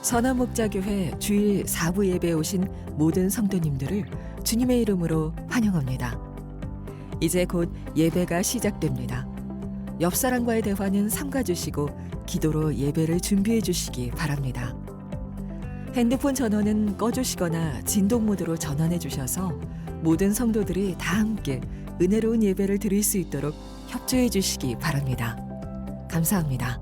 선화목자교회 주일 4부 예배에 오신 모든 성도님들을 주님의 이름으로 환영합니다. 이제 곧 예배가 시작됩니다. 옆 사람과의 대화는 삼가주시고 기도로 예배를 준비해 주시기 바랍니다. 핸드폰 전원은 꺼주시거나 진동 모드로 전환해 주셔서 모든 성도들이 다 함께 은혜로운 예배를 드릴 수 있도록 협조해 주시기 바랍니다. 감사합니다.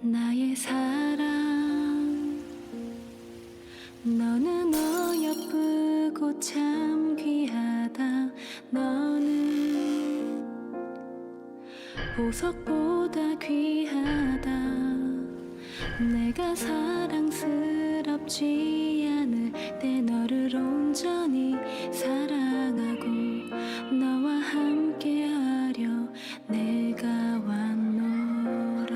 나의 사랑 너는 어여쁘고 참 귀하다. 너는 보석보다 귀하다. 내가 사랑스럽지 않을 때 너를 온전히 사랑하고 너와 함께하려 내가 왔노라.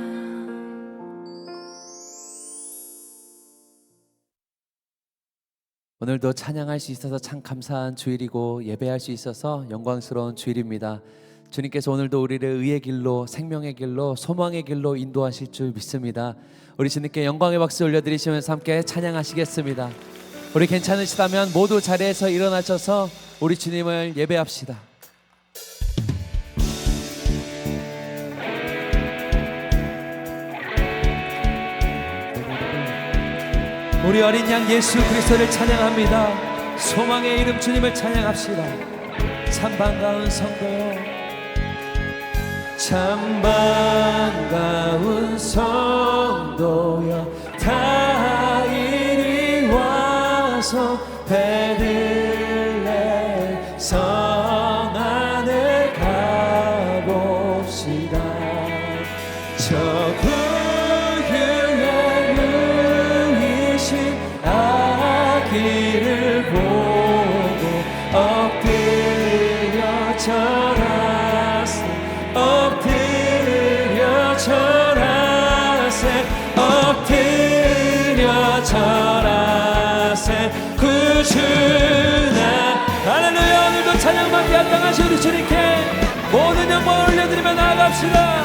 오늘도 찬양할 수 있어서 참 감사한 주일이고 예배할 수 있어서 영광스러운 주일입니다. 주님께서 오늘도 우리를 의의 길로, 생명의 길로, 소망의 길로 인도하실 줄 믿습니다. 우리 주님께 영광의 박수 올려드리시면서 함께 찬양하시겠습니다. 우리 괜찮으시다면 모두 자리에서 일어나셔서 우리 주님을 예배합시다. 우리 어린 양 예수 그리스도를 찬양합니다. 소망의 이름 주님을 찬양합시다. 참 반가운 성도요, 참 반가운 성도여, 다 이리 와서 베들레헴 성 안에 가봅시다. 저 구유에 누이신 아기를 보고 엎드려 절하세, 엎드려 절하세, 엎드려 절하세. 구주나 할렐루야. 오늘도 찬양받게 합당하신 우리 주님께 모든 영광을 올려드리며 나아갑시다.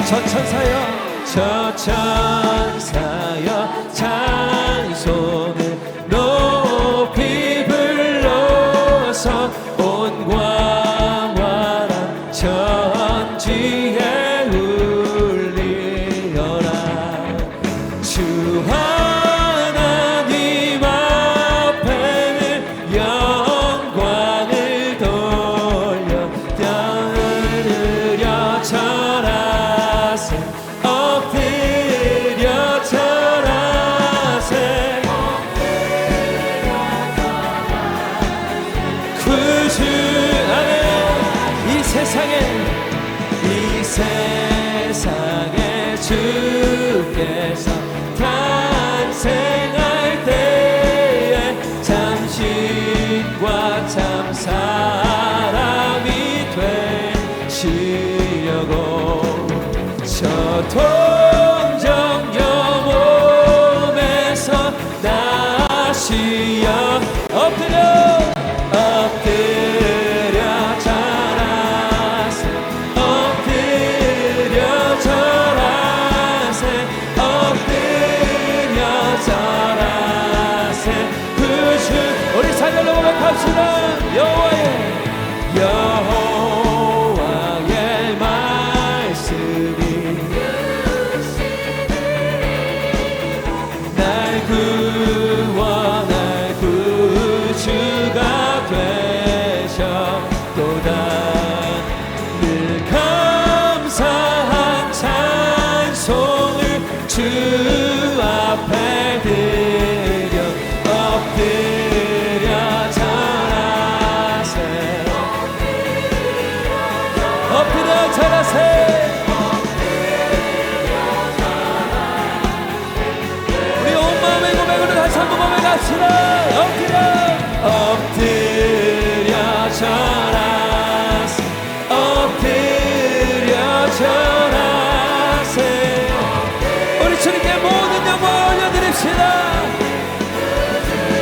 저 천사여, 저 천사여, 찬송을 높이 불러서 온 광활한 천지에 울리어라. 주 하나님 앞에는 영광을 돌려 떠들려 절하세, 엎드려 절하세. 구주 안에 이 세상에 주께서 탄생할 때에 참 신과 참 사람이 되시려고 저 동정녀 몸에서 나시어 엎드려 절하세, 엎드려 절하세, 엎드려 절하세. 구주 우리 찬양으로 고백합시다. 여호와의 말씀이 날 구원할 구주가 되셨도다. 늘 감사한 찬송을 주 앞에 드려 엎드려 절하세, 엎드려 절하세. 우리 온 마음의 고백으로 다시 한번 고백합시다. 엎드려 절하세, 엎드려 절하세. 찬양합시다.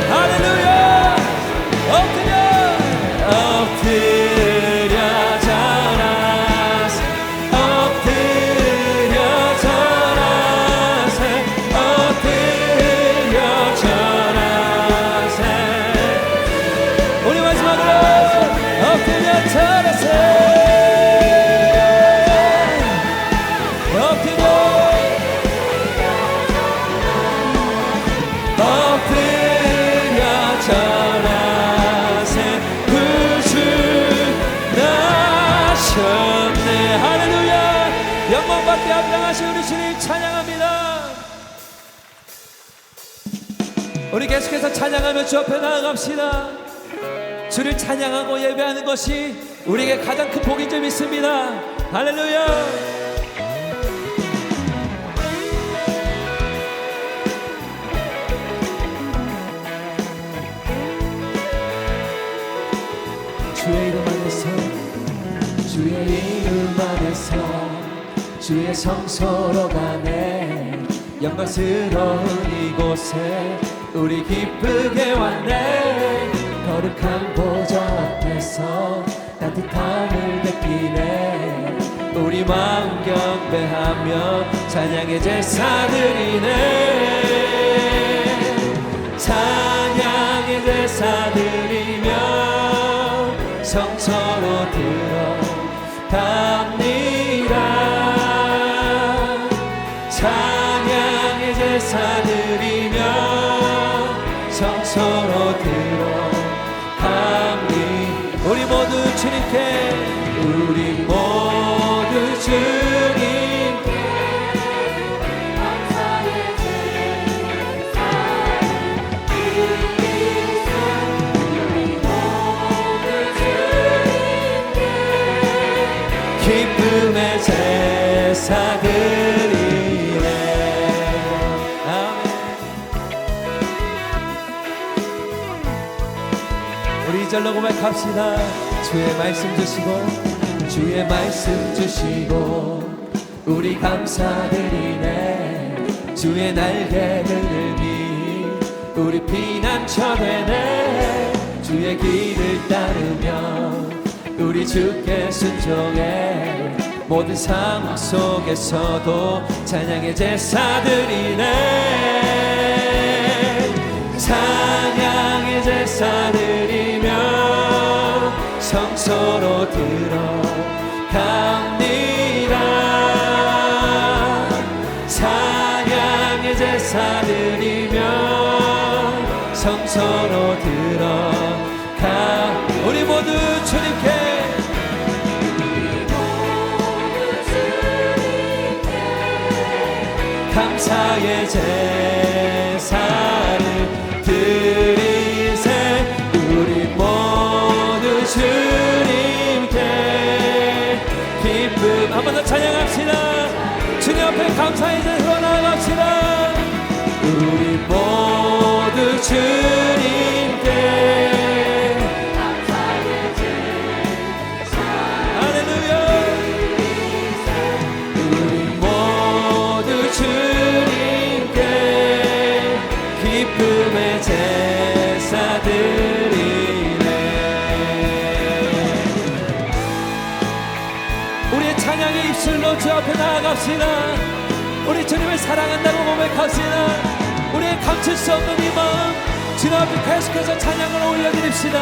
할렐루야. 엎드려 절하세, 엎드려 절하세, 엎드려 절하세. 우리 마지막으로 엎드려 절하세. 엎드려 절하세. 구주 나셨네. 할렐루야. 영광받게 합당하신 우리 주님 찬양합니다. 우리 계속해서 찬양하며 주 앞에 나아갑시다. 주를 찬양하고 예배하는 것이 우리에게 가장 큰 복인 줄 믿습니다. 할렐루야. 주의 이름 안에서, 주의 이름 안에서 주의 성소로 가네. 영광스러운 이곳에 우리 기쁘게 왔네. 거룩한 보좌 앞에서 따뜻함을 느끼네. 우리 마음 경배하며 찬양의 제사 드리네. 찬양의 제사 드리며 성소로 들어갑니다. 찬양의 제사 드리며 성소로 들어갑니다. 우리 모두 주님께, 우리 모두 주님께 기쁨의 제사 드리네. 아멘. 우리 이절로 고백합시다. 주의 말씀 주시고, 주의 말씀 주시고 우리 감사드리네. 주의 날개들이 우리 피난처 되네. 주의 길을 따르며 우리 주께 순종해. 모든 상황 속에서도 찬양의 제사 드리네. 찬양의 제사 드리며 성소로 들어갑니다. 찬양의 제사 드리며 성소로 들어가. 우리 모두 주님께, 감사의 제사를 드리세. 우리 모두 주님께 기쁨. 한 번 더 찬양합시다. 주님 앞에 감사의 제사로 나아갑시다. 우리 모두 주님께 기쁨의 제사 드리네. 우리의 찬양의 입술로 주 앞에 나아갑시다. 우리 주님을 사랑한다고 고백합시다. 우리의 감출 수 없는 이 마음 주님 앞에 계속해서 찬양을 올려드립시다.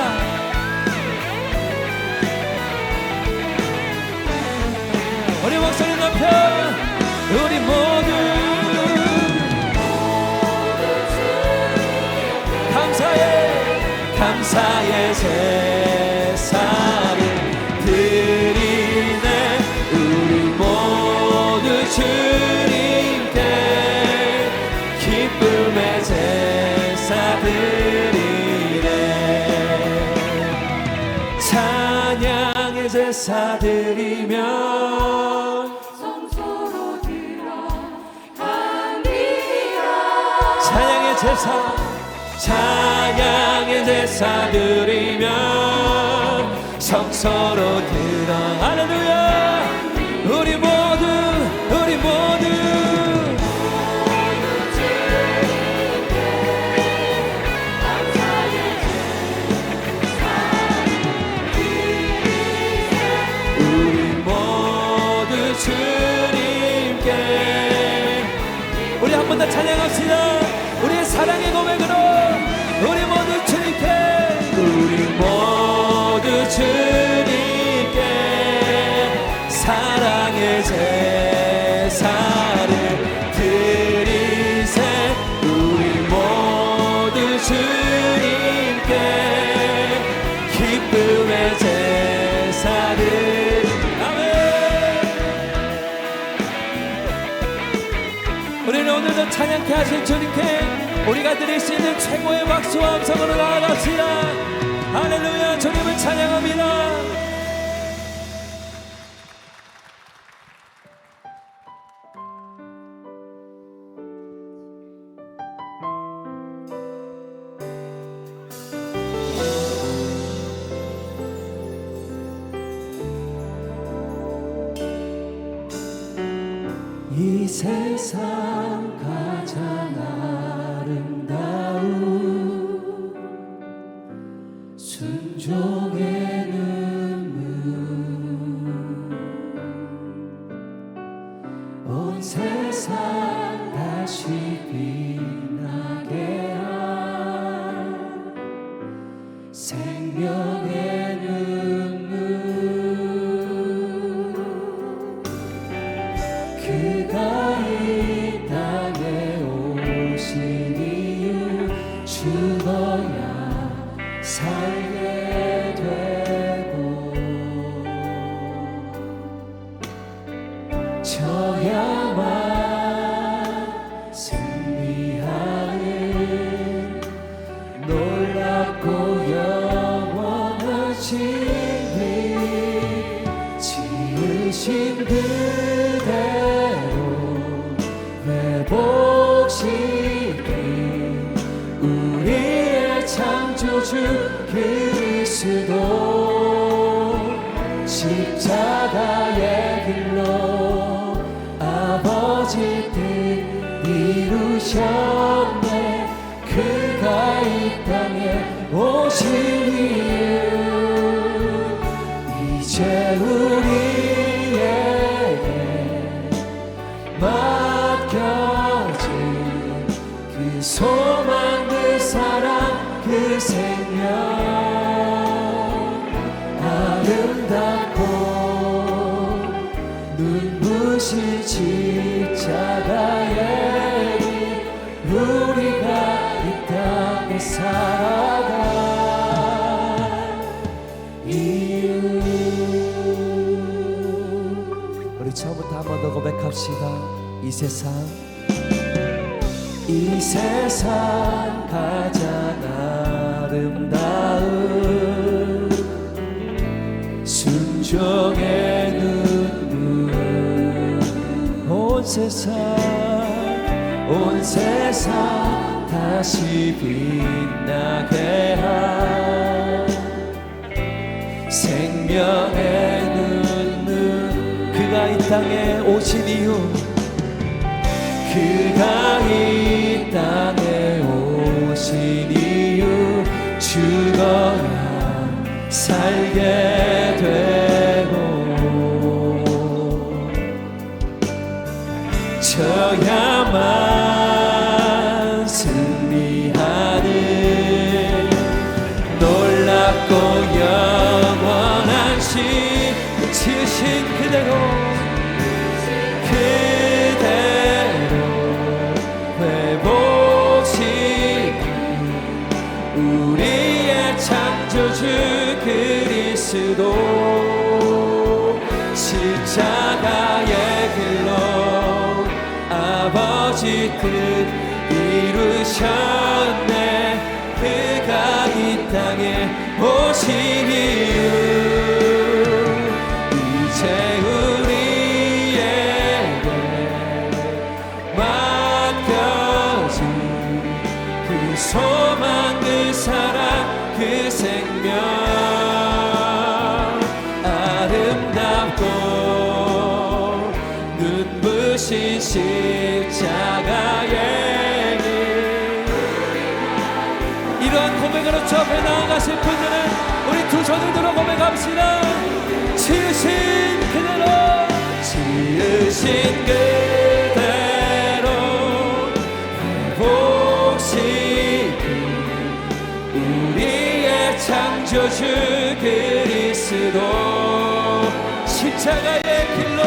우리 목소리 높여, 우리 모두 감사의 제사를 드리네. 우리 모두 주님께 기쁨의 제사 드리네. 찬양의 제사 드리며 성소로 들어갑니다. 찬양의 제사, 찬양의 제사 드리며 성소로 들어. 할렐루야. 우리 모두 찬양합시다. 우리의 사랑의 고백으로 우리 모두 주님께, 우리 모두 주님께 사랑의 제사를 드리세. 우리 모두 주님께 기쁨의 제사를. 아멘. 우리는 오늘도 찬양케 하신 주님께 우리가 드릴 수 있는 최고의 박수와 음성으로 나아갑시다. 할렐루야. 주님을 찬양합니다. 이 세상 가장 아름다운 순종의 눈물, 온 세상 다시 빛나게 한 생명의 눈물, 그가 이 땅에 오신 이유 죽어야 살게 되고 져야만 승리하는 놀랍고 영원한 진리, 지으신 그대로 회복시킨 우리의 창조주 그리스도, 십자가의 길로 아버지 뜻 이루셨네. 그가 이 땅에 오신 이유, 이제 우리에게 맡겨진 그 소망, 그 사랑, 그 생명, 아름답고 눈부신 십자가의 길, 우리가 이 땅에 살아갈 이유. 우리 처음부터 한 번 더 고백합시다. 이 세상 가장 아름다운 순종의 눈물, 온 세상 다시 빛나게 한 생명의 눈물, 그가 이 땅에 오신 이유, 그가 이 땅에 오신 이유, 죽어야 살게 되고 져야만 승리하는 놀랍고 영원한 지으신 그대로 회복시킨 우리의 창조주 그리스도, 십자가의 길로 아버지 뜻 이루셨네. 그가 이 땅에 오신 이유, 이제 우리에게 맡겨진 그 소망, 그 사랑, 그 생명, 아름답고 눈부신 십자가의 길. 이러한 고백으로 주 앞에 나아가실 분들은 우리 두 손을 들어 고백합시다. 지으신 그대로 구주주 그리스도 십자가의 길로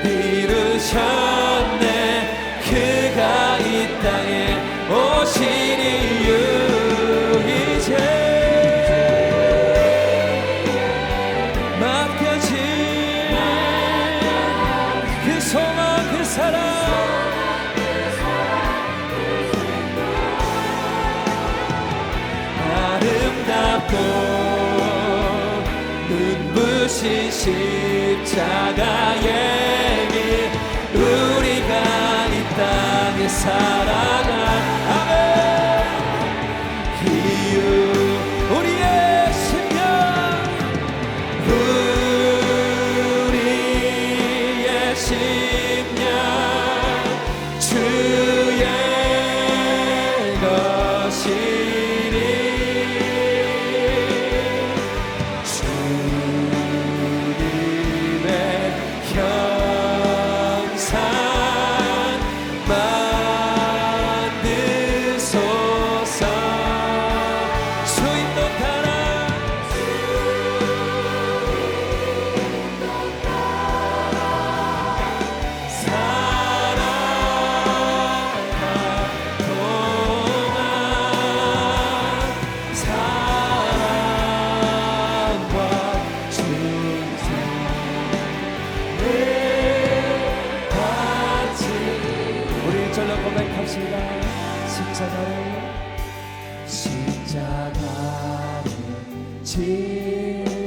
이루셨네. 그가 이 땅에 오신 이유 이제 맡겨진 그 소망 그 사랑 아름답고 눈부신 십자가의 길 우리가 이 땅에 살아간 아멘 이유 우리의 심령 우리의 심령 주의 것이니 주님의 형상 만드소서. 주인도 따라 살아갈 동안 사랑과 충성을 같이 우리 절로 고백합시다. 십자가를 질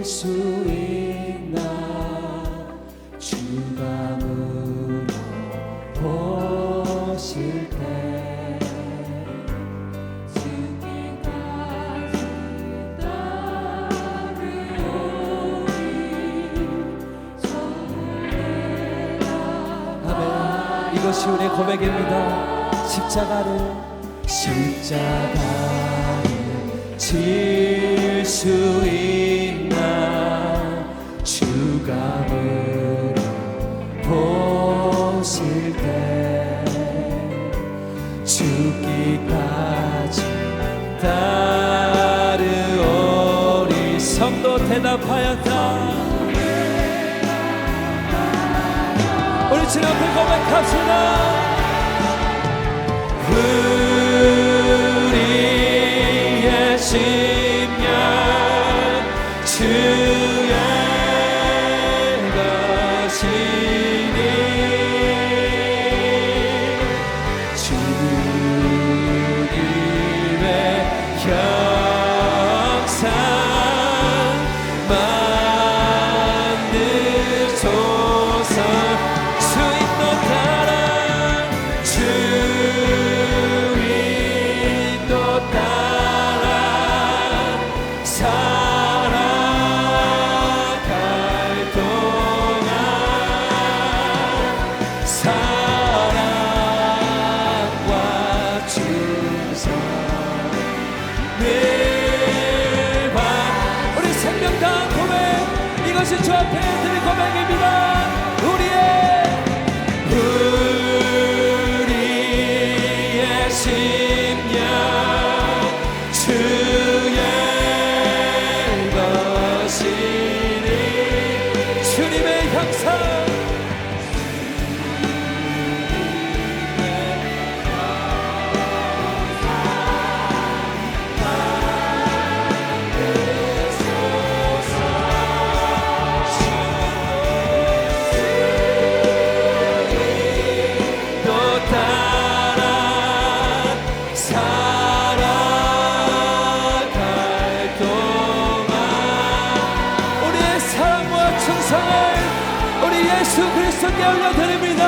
수 있나 주감으로 보실 때 죽기까지 따르오리 전례가 아멘. 이것이 우리의 고백입니다. 십자가를 질 수 있나 주감으로 보실 때 죽기까지 따르오리. 성도 대답하였다. 우리 주님 앞에 고백합시다. 우리의 심령 주의 것이니 주님의 형상 만드소서. 주인도 따라 주인도 따라 살아갈 동안 사랑과 충성을 바 우리 생명 다한 고백 이것이 주 앞에 드린 고백입니다. 우리의 심령 주의 것이니 주님의 형상 또 따라 살아갈 동안 우리의 사랑과 충성을 우리 예수 그리스도께 올려드립니다.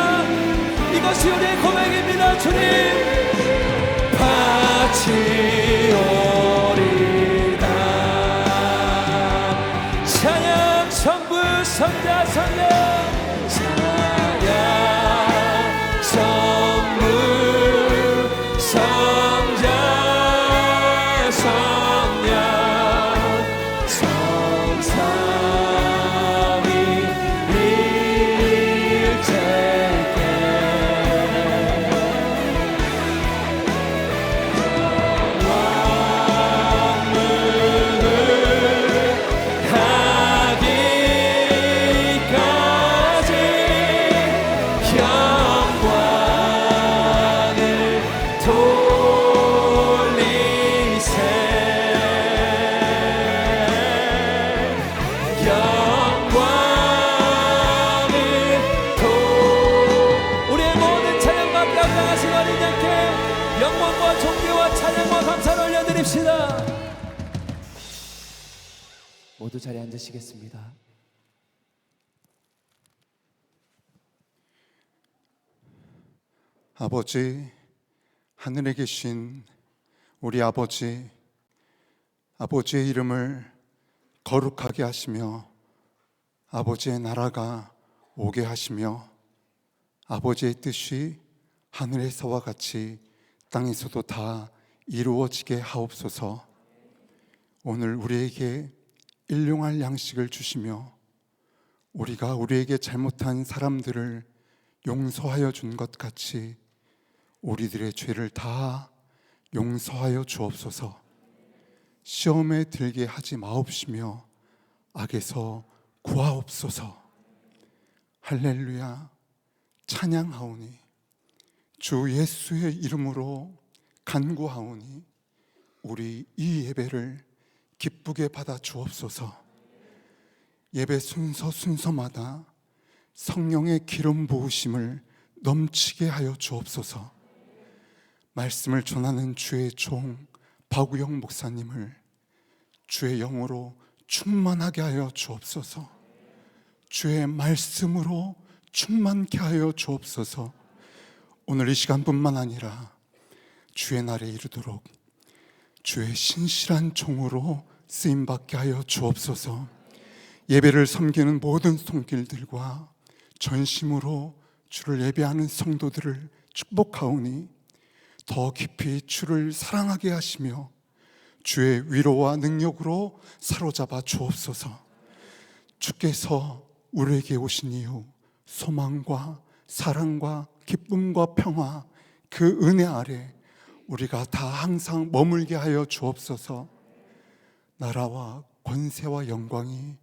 이것이 우리의 고백입니다. 주님 바치오리다. 찬양 성부 성자 성령 찬양 성부 성자 성령 성삼위 일체께 영광과 존귀와 찬양과 감사를 올려드립시다. 모두 자리에 앉으시겠습니다. 아버지, 하늘에 계신 우리 아버지, 아버지의 이름을 거룩하게 하시며 아버지의 나라가 오게 하시며 아버지의 뜻이 하늘에서와 같이 땅에서도 다 이루어지게 하옵소서. 오늘 우리에게 일용할 양식을 주시며 우리가 우리에게 잘못한 사람들을 용서하여 준 것 같이 우리들의 죄를 다 용서하여 주옵소서. 시험에 들게 하지 마옵시며 악에서 구하옵소서. 할렐루야. 찬양하오니 주 예수의 이름으로 간구하오니 우리 이 예배를 기쁘게 받아 주옵소서. 예배 순서마다 성령의 기름 부으심을 넘치게 하여 주옵소서. 말씀을 전하는 주의 종 박우영 목사님을 주의 영으로 충만하게 하여 주옵소서. 주의 말씀으로 충만케 하여 주옵소서. 오늘 이 시간뿐만 아니라 주의 날에 이르도록 주의 신실한 종으로 쓰임받게 하여 주옵소서. 예배를 섬기는 모든 손길들과 전심으로 주를 예배하는 성도들을 축복하오니 더 깊이 주를 사랑하게 하시며 주의 위로와 능력으로 사로잡아 주옵소서. 주께서 우리에게 오신 이후 소망과 사랑과 기쁨과 평화, 그 은혜 아래 우리가 다 항상 머물게 하여 주옵소서. 나라와 권세와 영광이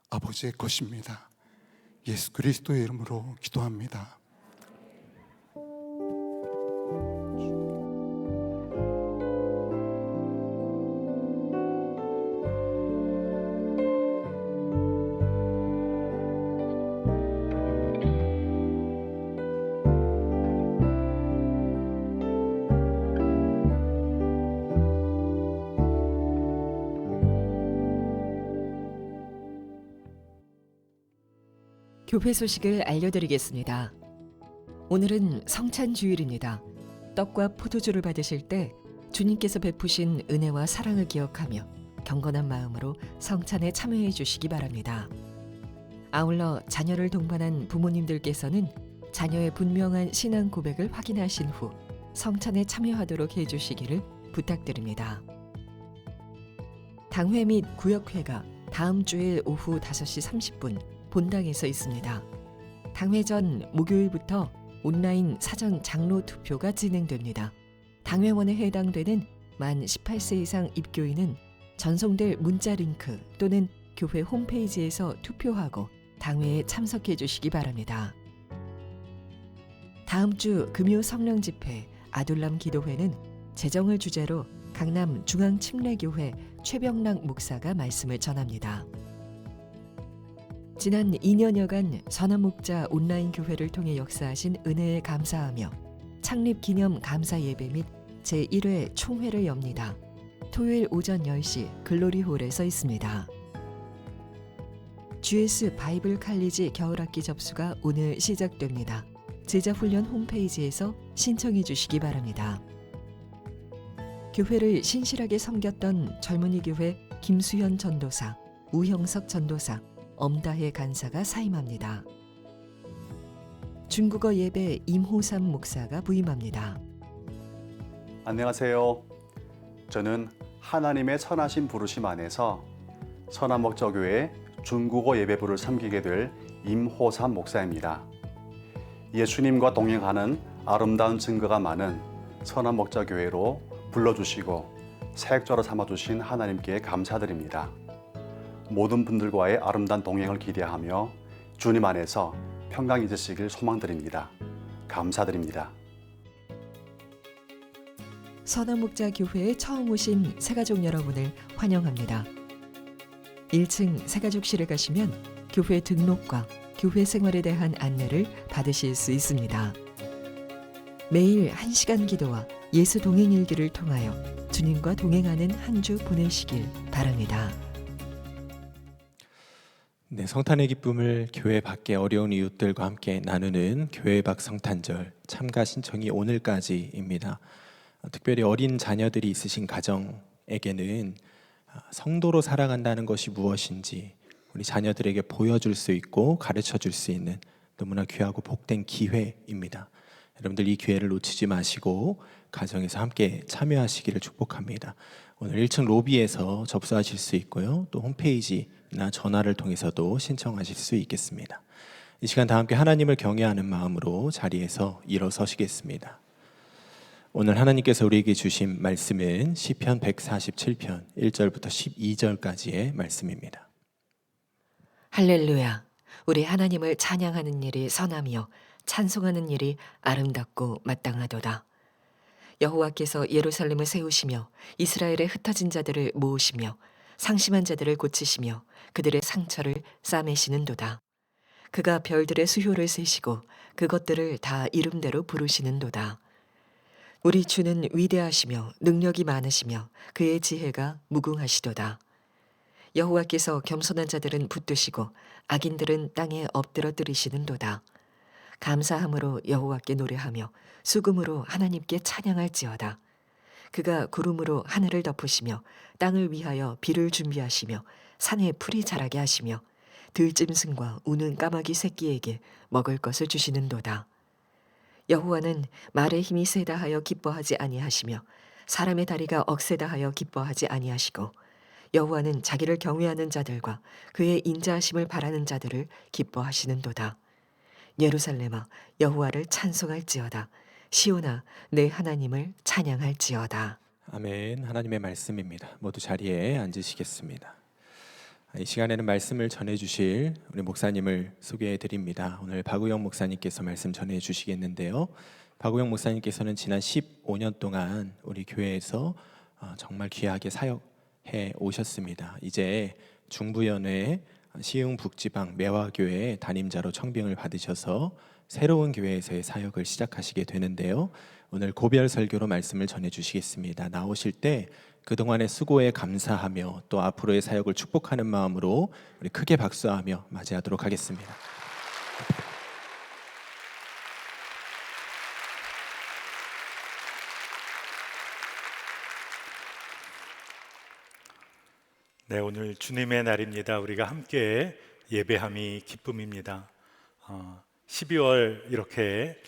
아버지의 것입니다. 예수 그리스도의 이름으로 기도합니다. 교회 소식을 알려드리겠습니다. 오늘은 성찬주일입니다. 떡과 포도주를 받으실 때 주님께서 베푸신 은혜와 사랑을 기억하며 경건한 마음으로 성찬에 참여해 주시기 바랍니다. 아울러 자녀를 동반한 부모님들께서는 자녀의 분명한 신앙 고백을 확인하신 후 성찬에 참여하도록 해주시기를 부탁드립니다. 당회 및 구역회가 다음 주일 오후 5시 30분 본당에서 있습니다. 당회 전 목요일부터 온라인 사전 장로 투표가 진행됩니다. 당회원에 해당되는 만 18세 이상 입교인은 전송될 문자 링크 또는 교회 홈페이지에서 투표하고 당회에 참석해 주시기 바랍니다. 다음 주 금요 성령 집회 아둘람 기도회는 재정을 주제로 강남 중앙침례교회 최병락 목사가 말씀을 전합니다. 지난 2년여간 선한목자 온라인 교회를 통해 역사하신 은혜에 감사하며 창립 기념 감사 예배 및 제1회 총회를 엽니다. 토요일 오전 10시 글로리홀에서 있습니다. GS 바이블 칼리지 겨울학기 접수가 오늘 시작됩니다. 제자훈련 홈페이지에서 신청해 주시기 바랍니다. 교회를 신실하게 섬겼던 젊은이 교회 김수현 전도사, 우형석 전도사, 엄다혜 간사가 사임합니다. 중국어 예배 임호삼 목사가 부임합니다. 안녕하세요. 저는 하나님의 선하신 부르심 안에서 선한목자교회 중국어 예배부를 섬기게 될 임호삼 목사입니다. 예수님과 동행하는 아름다운 증거가 많은 선한목자교회로 불러주시고 사역자로 삼아주신 하나님께 감사드립니다. 모든 분들과의 아름다운 동행을 기대하며 주님 안에서 평강 잊으시길 소망드립니다. 감사드립니다. 선한목자 교회에 처음 오신 새가족 여러분을 환영합니다. 1층 새가족실에 가시면 교회 등록과 교회 생활에 대한 안내를 받으실 수 있습니다. 매일 1시간 기도와 예수 동행 일기를 통하여 주님과 동행하는 한 주 보내시길 바랍니다. 네, 성탄의 기쁨을 교회 밖에 어려운 이웃들과 함께 나누는 교회 밖 성탄절 참가 신청이 오늘까지입니다. 특별히 어린 자녀들이 있으신 가정에게는 성도로 살아간다는 것이 무엇인지 우리 자녀들에게 보여줄 수 있고 가르쳐 줄 수 있는 너무나 귀하고 복된 기회입니다. 여러분들 이 기회를 놓치지 마시고 가정에서 함께 참여하시기를 축복합니다. 오늘 1층 로비에서 접수하실 수 있고요. 또 홈페이지나 전화를 통해서도 신청하실 수 있겠습니다. 이 시간 다 함께 하나님을 경외하는 마음으로 자리에서 일어서시겠습니다. 오늘 하나님께서 우리에게 주신 말씀은 시편 147편 1절부터 12절까지의 말씀입니다. 할렐루야. 우리 하나님을 찬양하는 일이 선하며 찬송하는 일이 아름답고 마땅하도다. 여호와께서 예루살렘을 세우시며 이스라엘의 흩어진 자들을 모으시며 상심한 자들을 고치시며 그들의 상처를 싸매시는도다. 그가 별들의 수효를 세시고 그것들을 다 이름대로 부르시는도다. 우리 주는 위대하시며 능력이 많으시며 그의 지혜가 무궁하시도다. 여호와께서 겸손한 자들은 붙드시고 악인들은 땅에 엎드러 뜨리시는도다. 감사함으로 여호와께 노래하며 수금으로 하나님께 찬양할지어다. 그가 구름으로 하늘을 덮으시며 땅을 위하여 비를 준비하시며 산에 풀이 자라게 하시며 들짐승과 우는 까마귀 새끼에게 먹을 것을 주시는도다. 여호와는 말의 힘이 세다 하여 기뻐하지 아니하시며 사람의 다리가 억세다 하여 기뻐하지 아니하시고 여호와는 자기를 경외하는 자들과 그의 인자하심을 바라는 자들을 기뻐하시는도다. 예루살렘아 여호와를 찬송할지어다. 시온아 내 하나님을 찬양할지어다. 아멘. 하나님의 말씀입니다. 모두 자리에 앉으시겠습니다. 이 시간에는 말씀을 전해주실 우리 목사님을 소개해드립니다. 오늘 박우영 목사님께서 말씀 전해주시겠는데요. 박우영 목사님께서는 지난 15년 동안 우리 교회에서 정말 귀하게 사역해 오셨습니다. 이제 중부연회 시흥북지방 매화교회 담임자로 청빙을 받으셔서 새로운 교회에서의 사역을 시작하시게 되는데요. 오늘 고별 설교로 말씀을 전해주시겠습니다. 나오실 때 그동안의 수고에 감사하며 또 앞으로의 사역을 축복하는 마음으로 우리 크게 박수하며 맞이하도록 하겠습니다. 네, 오늘 주님의 날입니다. 우리가 함께 예배함이 기쁨입니다. 12월 이렇게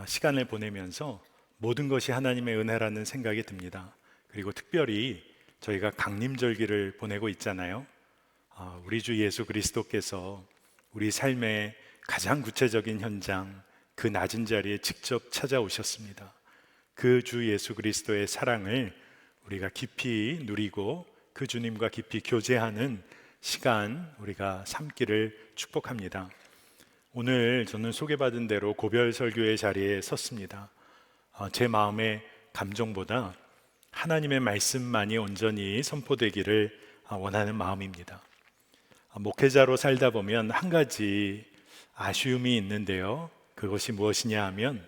시간을 보내면서 모든 것이 하나님의 은혜라는 생각이 듭니다. 그리고 특별히 저희가 강림절기를 보내고 있잖아요. 우리 주 예수 그리스도께서 우리 삶의 가장 구체적인 현장, 그 낮은 자리에 직접 찾아오셨습니다. 그 주 예수 그리스도의 사랑을 우리가 깊이 누리고 그 주님과 깊이 교제하는 시간 우리가 삼기를 축복합니다. 오늘 저는 소개받은 대로 고별 설교의 자리에 섰습니다. 제 마음의 감정보다 하나님의 말씀만이 온전히 선포되기를 원하는 마음입니다. 목회자로 살다 보면 한 가지 아쉬움이 있는데요. 그것이 무엇이냐 하면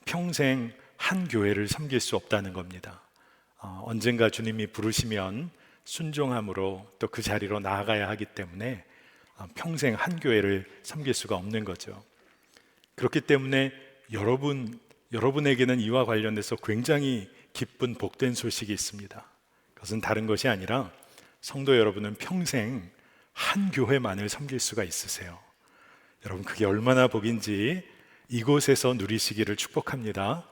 평생 한 교회를 섬길 수 없다는 겁니다. 언젠가 주님이 부르시면 순종함으로 또 그 자리로 나아가야 하기 때문에 평생 한 교회를 섬길 수가 없는 거죠. 그렇기 때문에 여러분에게는 이와 관련해서 굉장히 기쁜 복된 소식이 있습니다. 그것은 다른 것이 아니라 성도 여러분은 평생 한 교회만을 섬길 수가 있으세요. 여러분 그게 얼마나 복인지 이곳에서 누리시기를 축복합니다.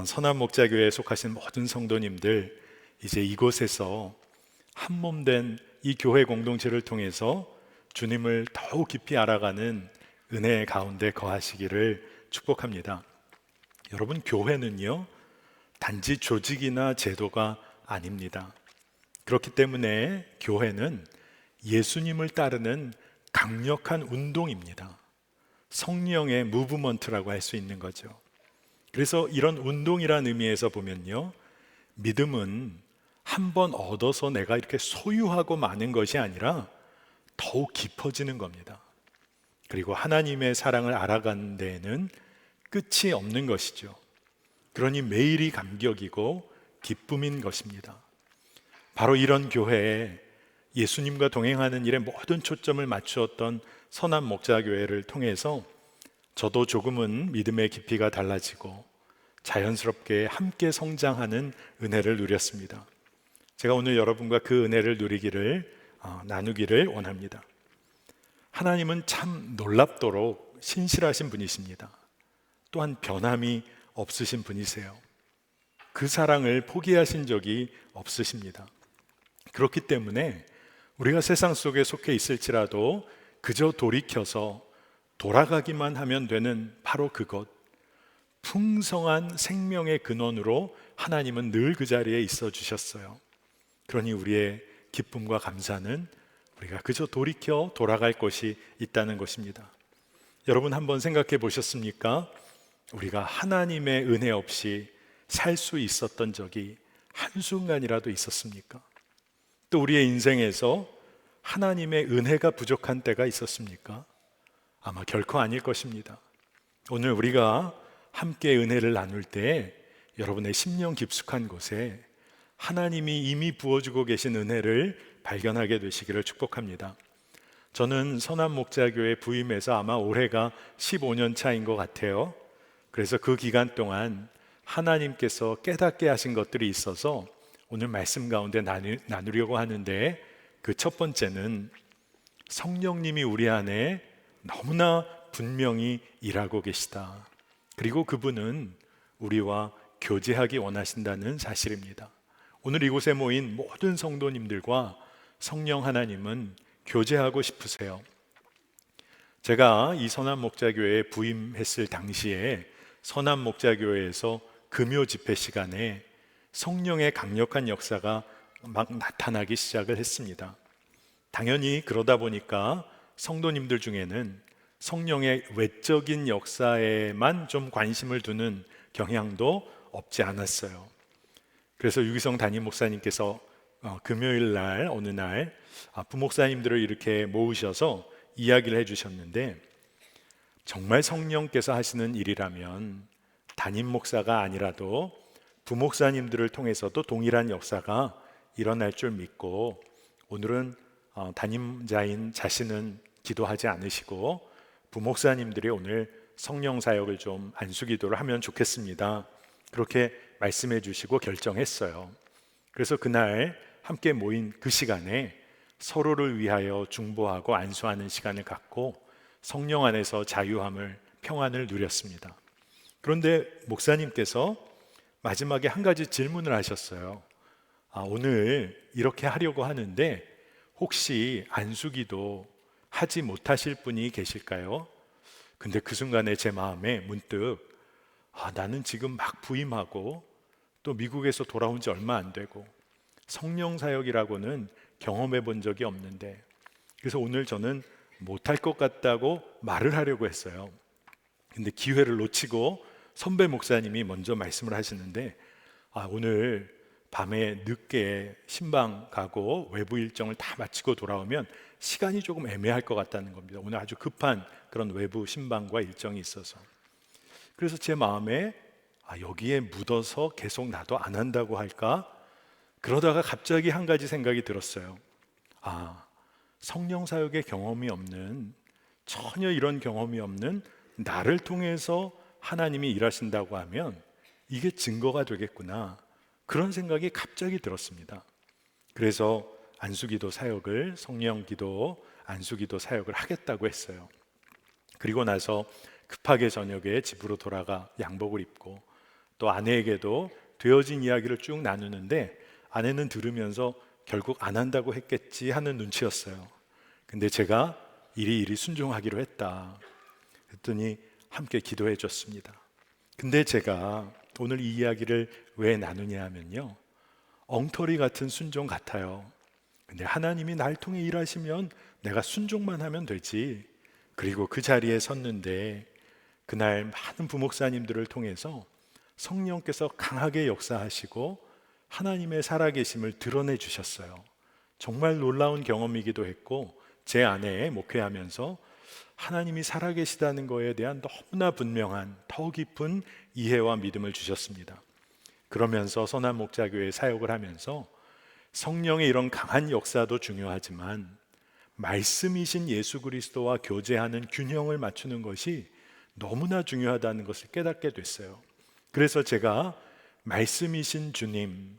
선한목자교회에 속하신 모든 성도님들 이제 이곳에서 한 몸 된 이 교회 공동체를 통해서 주님을 더욱 깊이 알아가는 은혜 가운데 거하시기를 축복합니다. 여러분 교회는요 단지 조직이나 제도가 아닙니다. 그렇기 때문에 교회는 예수님을 따르는 강력한 운동입니다. 성령의 무브먼트라고 할 수 있는 거죠. 그래서 이런 운동이라는 의미에서 보면요 믿음은 한 번 얻어서 내가 이렇게 소유하고 마는 것이 아니라 더욱 깊어지는 겁니다. 그리고 하나님의 사랑을 알아가는 데에는 끝이 없는 것이죠. 그러니 매일이 감격이고 기쁨인 것입니다. 바로 이런 교회에 예수님과 동행하는 일에 모든 초점을 맞추었던 선한 목자교회를 통해서 저도 조금은 믿음의 깊이가 달라지고 자연스럽게 함께 성장하는 은혜를 누렸습니다. 제가 오늘 여러분과 그 은혜를 나누기를 원합니다. 하나님은 참 놀랍도록 신실하신 분이십니다. 또한 변함이 없으신 분이세요. 그 사랑을 포기하신 적이 없으십니다. 그렇기 때문에 우리가 세상 속에 속해 있을지라도 그저 돌이켜서 돌아가기만 하면 되는 바로 그것, 풍성한 생명의 근원으로 하나님은 늘 그 자리에 있어 주셨어요. 그러니 우리의 기쁨과 감사는 우리가 그저 돌이켜 돌아갈 곳이 있다는 것입니다. 여러분 한번 생각해 보셨습니까? 우리가 하나님의 은혜 없이 살 수 있었던 적이 한순간이라도 있었습니까? 또 우리의 인생에서 하나님의 은혜가 부족한 때가 있었습니까? 아마 결코 아닐 것입니다. 오늘 우리가 함께 은혜를 나눌 때 여러분의 심령 깊숙한 곳에 하나님이 이미 부어주고 계신 은혜를 발견하게 되시기를 축복합니다. 저는 선한목자교회 부임해서 아마 올해가 15년 차인 것 같아요. 그래서 그 기간 동안 하나님께서 깨닫게 하신 것들이 있어서 오늘 말씀 가운데 나누려고 하는데, 그 첫 번째는 성령님이 우리 안에 너무나 분명히 일하고 계시다. 그리고 그분은 우리와 교제하기 원하신다는 사실입니다. 오늘 이곳에 모인 모든 성도님들과 성령 하나님은 교제하고 싶으세요. 제가 이 선한목자교회에 부임했을 당시에 선한목자교회에서 금요 집회 시간에 성령의 강력한 역사가 막 나타나기 시작을 했습니다. 당연히 그러다 보니까 성도님들 중에는 성령의 외적인 역사에만 좀 관심을 두는 경향도 없지 않았어요. 그래서 유기성 담임 목사님께서 금요일 날 어느 날 부목사님들을 이렇게 모으셔서 이야기를 해주셨는데, 정말 성령께서 하시는 일이라면 담임 목사가 아니라도 부목사님들을 통해서도 동일한 역사가 일어날 줄 믿고, 오늘은 담임자인 자신은 기도하지 않으시고 부목사님들이 오늘 성령 사역을 좀 안수기도를 하면 좋겠습니다. 그렇게 말씀해 주시고 결정했어요. 그래서 그날 함께 모인 그 시간에 서로를 위하여 중보하고 안수하는 시간을 갖고 성령 안에서 자유함을, 평안을 누렸습니다. 그런데 목사님께서 마지막에 한 가지 질문을 하셨어요. 오늘 이렇게 하려고 하는데 혹시 안수기도 하지 못하실 분이 계실까요? 근데 그 순간에 제 마음에 문득 나는 지금 막 부임하고 또 미국에서 돌아온 지 얼마 안 되고 성령 사역이라고는 경험해 본 적이 없는데, 그래서 오늘 저는 못할 것 같다고 말을 하려고 했어요. 근데 기회를 놓치고 선배 목사님이 먼저 말씀을 하시는데, 오늘 밤에 늦게 신방 가고 외부 일정을 다 마치고 돌아오면 시간이 조금 애매할 것 같다는 겁니다. 오늘 아주 급한 그런 외부 신방과 일정이 있어서. 그래서 제 마음에 여기에 묻어서 계속 나도 안 한다고 할까? 그러다가 갑자기 한 가지 생각이 들었어요. 성령 사역의 경험이 없는, 전혀 이런 경험이 없는 나를 통해서 하나님이 일하신다고 하면 이게 증거가 되겠구나, 그런 생각이 갑자기 들었습니다. 그래서 안수기도 사역을, 성령기도 안수기도 사역을 하겠다고 했어요. 그리고 나서 급하게 저녁에 집으로 돌아가 양복을 입고 또 아내에게도 되어진 이야기를 쭉 나누는데, 아내는 들으면서 결국 안 한다고 했겠지 하는 눈치였어요. 근데 제가 이리 순종하기로 했다 그랬더니 함께 기도해 줬습니다. 근데 제가 오늘 이 이야기를 왜 나누냐 하면요, 엉터리 같은 순종 같아요. 근데 하나님이 날 통해 일하시면 내가 순종만 하면 되지. 그리고 그 자리에 섰는데 그날 많은 부목사님들을 통해서 성령께서 강하게 역사하시고 하나님의 살아계심을 드러내 주셨어요. 정말 놀라운 경험이기도 했고, 제 아내 목회하면서 하나님이 살아계시다는 것에 대한 너무나 분명한 더 깊은 이해와 믿음을 주셨습니다. 그러면서 선한목자교회 사역을 하면서 성령의 이런 강한 역사도 중요하지만 말씀이신 예수 그리스도와 교제하는 균형을 맞추는 것이 너무나 중요하다는 것을 깨닫게 됐어요. 그래서 제가 말씀이신 주님,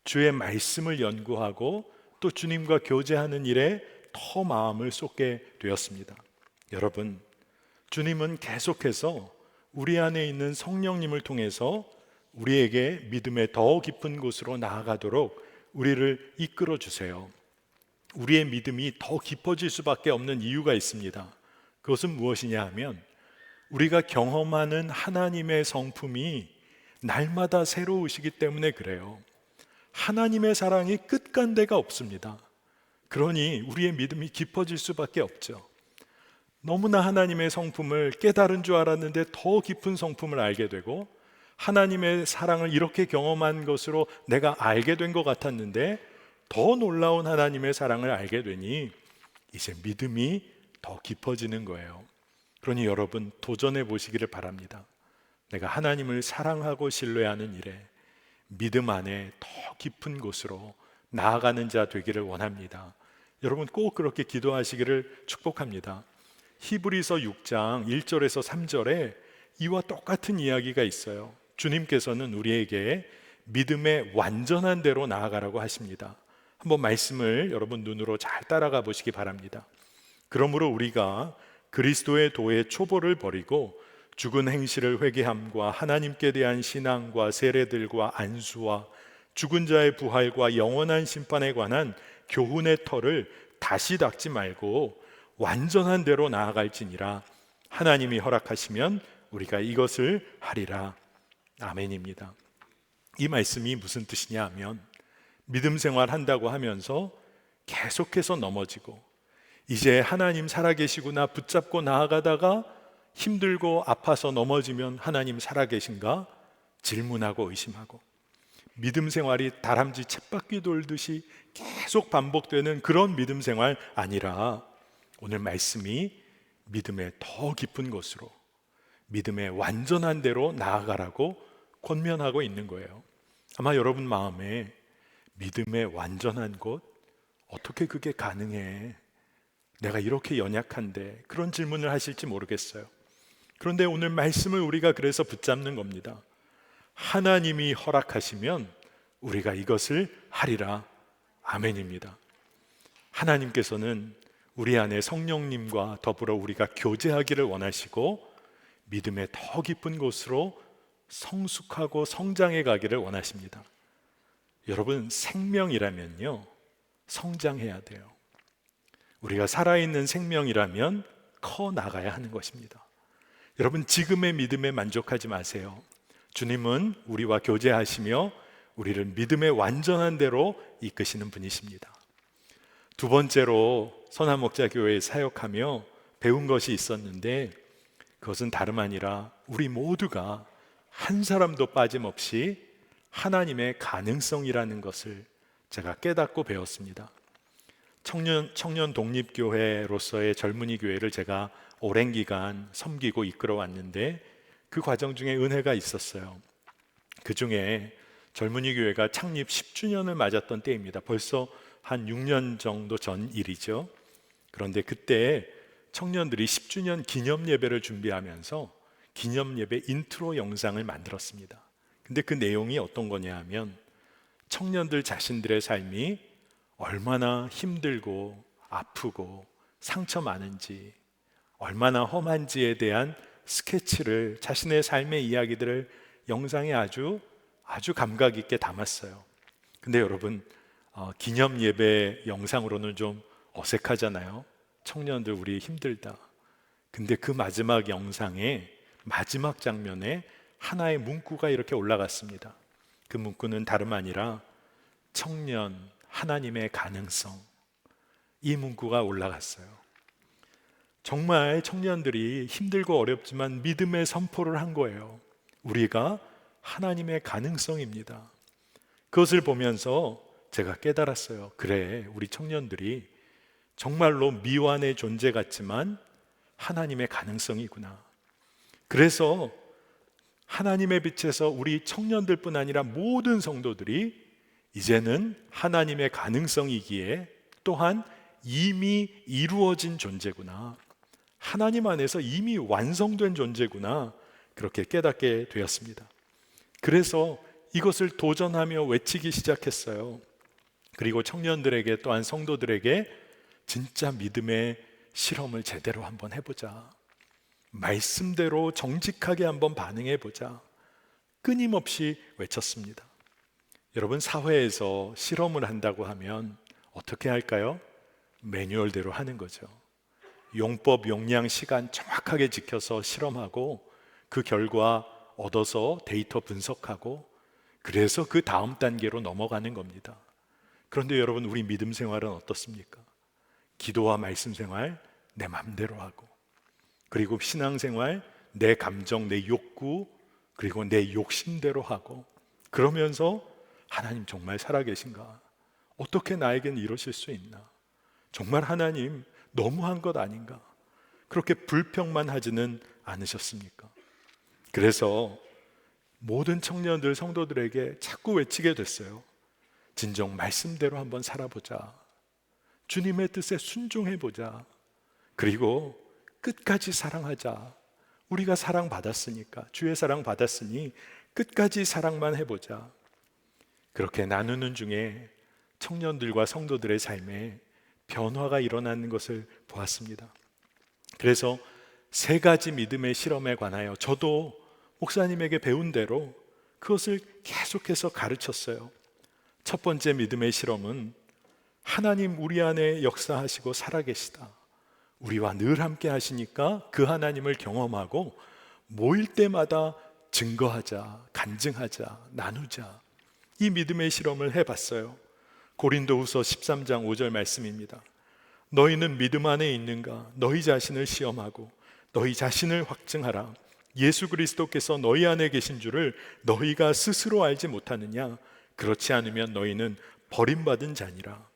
주의 말씀을 연구하고 또 주님과 교제하는 일에 더 마음을 쏟게 되었습니다. 여러분, 주님은 계속해서 우리 안에 있는 성령님을 통해서 우리에게 믿음의 더 깊은 곳으로 나아가도록 우리를 이끌어 주세요. 우리의 믿음이 더 깊어질 수밖에 없는 이유가 있습니다. 그것은 무엇이냐 하면 우리가 경험하는 하나님의 성품이 날마다 새로우시기 때문에 그래요. 하나님의 사랑이 끝간데가 없습니다. 그러니 우리의 믿음이 깊어질 수밖에 없죠. 너무나 하나님의 성품을 깨달은 줄 알았는데 더 깊은 성품을 알게 되고, 하나님의 사랑을 이렇게 경험한 것으로 내가 알게 된 것 같았는데 더 놀라운 하나님의 사랑을 알게 되니 이제 믿음이 더 깊어지는 거예요. 그러니 여러분, 도전해 보시기를 바랍니다. 내가 하나님을 사랑하고 신뢰하는 일에 믿음 안에 더 깊은 곳으로 나아가는 자 되기를 원합니다. 여러분 꼭 그렇게 기도하시기를 축복합니다. 히브리서 6장 1절에서 3절에 이와 똑같은 이야기가 있어요. 주님께서는 우리에게 믿음의 완전한 대로 나아가라고 하십니다. 한번 말씀을 여러분 눈으로 잘 따라가 보시기 바랍니다. 그러므로 우리가 그리스도의 도의 초보를 버리고 죽은 행실을 회개함과 하나님께 대한 신앙과 세례들과 안수와 죽은 자의 부활과 영원한 심판에 관한 교훈의 털을 다시 닦지 말고 완전한 대로 나아갈지니라. 하나님이 허락하시면 우리가 이것을 하리라. 아멘입니다. 이 말씀이 무슨 뜻이냐 하면 믿음 생활 한다고 하면서 계속해서 넘어지고 이제 하나님 살아계시구나 붙잡고 나아가다가 힘들고 아파서 넘어지면 하나님 살아계신가 질문하고 의심하고, 믿음 생활이 다람쥐 쳇바퀴 돌듯이 계속 반복되는 그런 믿음 생활 아니라 오늘 말씀이 믿음의 더 깊은 곳으로, 믿음의 완전한 대로 나아가라고 권면하고 있는 거예요. 아마 여러분 마음에 믿음의 완전한 곳, 어떻게 그게 가능해? 내가 이렇게 연약한데, 그런 질문을 하실지 모르겠어요. 그런데 오늘 말씀을 우리가 그래서 붙잡는 겁니다. 하나님이 허락하시면 우리가 이것을 하리라. 아멘입니다. 하나님께서는 우리 안에 성령님과 더불어 우리가 교제하기를 원하시고 믿음의 더 깊은 곳으로 성숙하고 성장해 가기를 원하십니다. 여러분, 생명이라면요 성장해야 돼요. 우리가 살아있는 생명이라면 커 나가야 하는 것입니다. 여러분, 지금의 믿음에 만족하지 마세요. 주님은 우리와 교제하시며 우리를 믿음의 완전한 대로 이끄시는 분이십니다. 두 번째로 선한목자교회에 사역하며 배운 것이 있었는데, 그것은 다름 아니라 우리 모두가 한 사람도 빠짐없이 하나님의 가능성이라는 것을 제가 깨닫고 배웠습니다. 청년 독립교회로서의 젊은이 교회를 제가 오랜 기간 섬기고 이끌어 왔는데 그 과정 중에 은혜가 있었어요. 그 중에 젊은이 교회가 창립 10주년을 맞았던 때입니다. 벌써 한 6년 정도 전 일이죠. 그런데 그때 청년들이 10주년 기념 예배를 준비하면서 기념 예배 인트로 영상을 만들었습니다. 근데 그 내용이 어떤 거냐 하면 청년들 자신들의 삶이 얼마나 힘들고 아프고 상처 많은지, 얼마나 험한지에 대한 스케치를, 자신의 삶의 이야기들을 영상에 아주 감각 있게 담았어요. 근데 여러분, 기념 예배 영상으로는 좀 어색하잖아요. 청년들 우리 힘들다. 근데 그 마지막 영상에 마지막 장면에 하나의 문구가 이렇게 올라갔습니다. 그 문구는 다름 아니라 청년 하나님의 가능성, 이 문구가 올라갔어요. 정말 청년들이 힘들고 어렵지만 믿음의 선포를 한 거예요. 우리가 하나님의 가능성입니다. 그것을 보면서 제가 깨달았어요. 그래, 우리 청년들이 정말로 미완의 존재 같지만 하나님의 가능성이구나. 그래서 하나님의 빛에서 우리 청년들뿐 아니라 모든 성도들이 이제는 하나님의 가능성이기에 또한 이미 이루어진 존재구나. 하나님 안에서 이미 완성된 존재구나. 그렇게 깨닫게 되었습니다. 그래서 이것을 도전하며 외치기 시작했어요. 그리고 청년들에게 또한 성도들에게 진짜 믿음의 실험을 제대로 한번 해보자. 말씀대로 정직하게 한번 반응해보자. 끊임없이 외쳤습니다. 여러분, 사회에서 실험을 한다고 하면 어떻게 할까요? 매뉴얼대로 하는 거죠. 용법, 용량, 시간 정확하게 지켜서 실험하고 그 결과 얻어서 데이터 분석하고 그래서 그 다음 단계로 넘어가는 겁니다. 그런데 여러분, 우리 믿음 생활은 어떻습니까? 기도와 말씀 생활 내 맘대로 하고, 그리고 신앙생활 내 감정, 내 욕구, 그리고 내 욕심대로 하고, 그러면서 하나님 정말 살아계신가? 어떻게 나에겐 이러실 수 있나? 정말 하나님 너무한 것 아닌가? 그렇게 불평만 하지는 않으셨습니까? 그래서 모든 청년들, 성도들에게 자꾸 외치게 됐어요. 진정 말씀대로 한번 살아보자. 주님의 뜻에 순종해보자. 그리고 끝까지 사랑하자. 우리가 사랑받았으니까, 주의 사랑 받았으니 끝까지 사랑만 해보자. 그렇게 나누는 중에 청년들과 성도들의 삶에 변화가 일어나는 것을 보았습니다. 그래서 3가지 믿음의 실험에 관하여 저도 목사님에게 배운 대로 그것을 계속해서 가르쳤어요. 첫 번째 믿음의 실험은 하나님 우리 안에 역사하시고 살아계시다. 우리와 늘 함께 하시니까 그 하나님을 경험하고 모일 때마다 증거하자, 간증하자, 나누자. 이 믿음의 실험을 해봤어요. 고린도후서 13장 5절 말씀입니다. 너희는 믿음 안에 있는가? 너희 자신을 시험하고 너희 자신을 확증하라. 예수 그리스도께서 너희 안에 계신 줄을 너희가 스스로 알지 못하느냐? 그렇지 않으면 너희는 버림받은 자니라.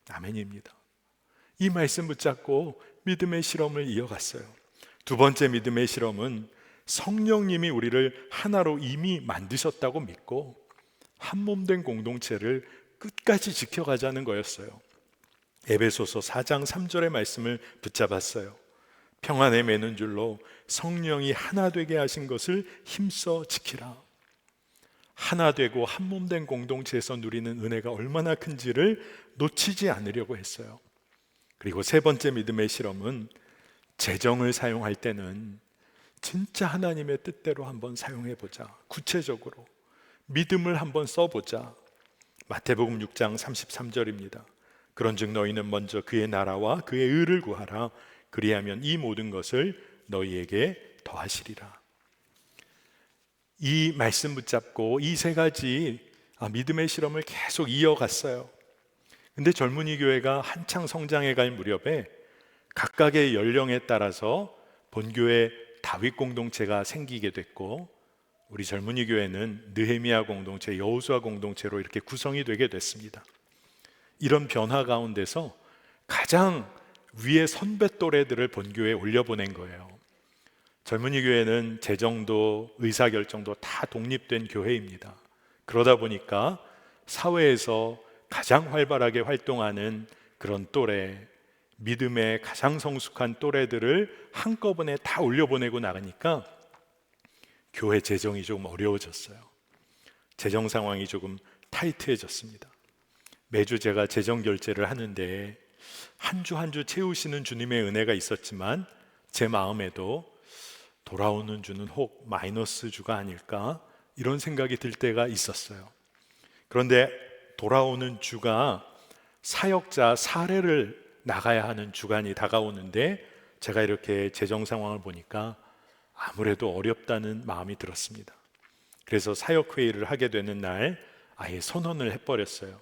아멘입니다. 이 말씀 붙잡고 믿음의 실험을 이어갔어요. 두 번째 믿음의 실험은 성령님이 우리를 하나로 이미 만드셨다고 믿고 한 몸 된 공동체를 끝까지 지켜가자는 거였어요. 에베소서 4장 3절의 말씀을 붙잡았어요. 평안에 매는 줄로 성령이 하나 되게 하신 것을 힘써 지키라. 하나 되고 한 몸 된 공동체에서 누리는 은혜가 얼마나 큰지를 놓치지 않으려고 했어요. 그리고 세 번째 믿음의 실험은 재정을 사용할 때는 진짜 하나님의 뜻대로 한번 사용해보자. 구체적으로 믿음을 한번 써보자. 마태복음 6장 33절입니다. 그런즉 너희는 먼저 그의 나라와 그의 의를 구하라. 그리하면 이 모든 것을 너희에게 더하시리라. 이 말씀 붙잡고 이 3가지 믿음의 실험을 계속 이어갔어요. 근데 젊은이 교회가 한창 성장해 갈 무렵에 각각의 연령에 따라서 본교회 다윗 공동체가 생기게 됐고, 우리 젊은이 교회는 느헤미야 공동체, 여호수아 공동체로 이렇게 구성이 되게 됐습니다. 이런 변화 가운데서 가장 위에 선배 또래들을 본교회에 올려보낸 거예요. 젊은이 교회는 재정도 의사결정도 다 독립된 교회입니다. 그러다 보니까 사회에서 가장 활발하게 활동하는 그런 또래, 믿음의 가장 성숙한 또래들을 한꺼번에 다 올려보내고 나가니까 교회 재정이 조금 어려워졌어요. 재정 상황이 조금 타이트해졌습니다. 매주 제가 재정 결제를 하는데 한 주 한 주 채우시는 주님의 은혜가 있었지만 제 마음에도 돌아오는 주는 혹 마이너스 주가 아닐까 이런 생각이 들 때가 있었어요. 그런데 돌아오는 주가 사역자 사례를 나가야 하는 주간이 다가오는데 제가 이렇게 재정 상황을 보니까 아무래도 어렵다는 마음이 들었습니다. 그래서 사역회의를 하게 되는 날 아예 선언을 해버렸어요.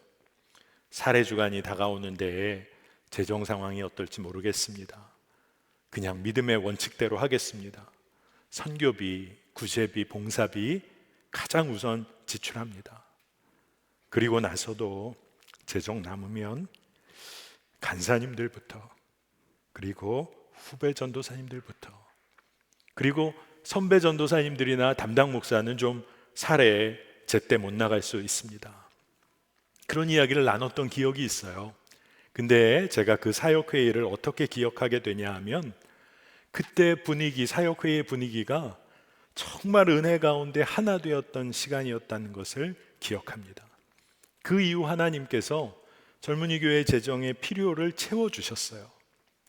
사례 주간이 다가오는데 재정 상황이 어떨지 모르겠습니다. 그냥 믿음의 원칙대로 하겠습니다. 선교비, 구제비, 봉사비 가장 우선 지출합니다. 그리고 나서도 재정 남으면 간사님들부터, 그리고 후배 전도사님들부터, 그리고 선배 전도사님들이나 담당 목사는 좀 사례에 제때 못 나갈 수 있습니다. 그런 이야기를 나눴던 기억이 있어요. 근데 제가 그 사역회의를 어떻게 기억하게 되냐 하면, 그때 분위기, 사역회의 분위기가 정말 은혜 가운데 하나 되었던 시간이었다는 것을 기억합니다. 그 이후 하나님께서 젊은이 교회 재정의 필요를 채워주셨어요.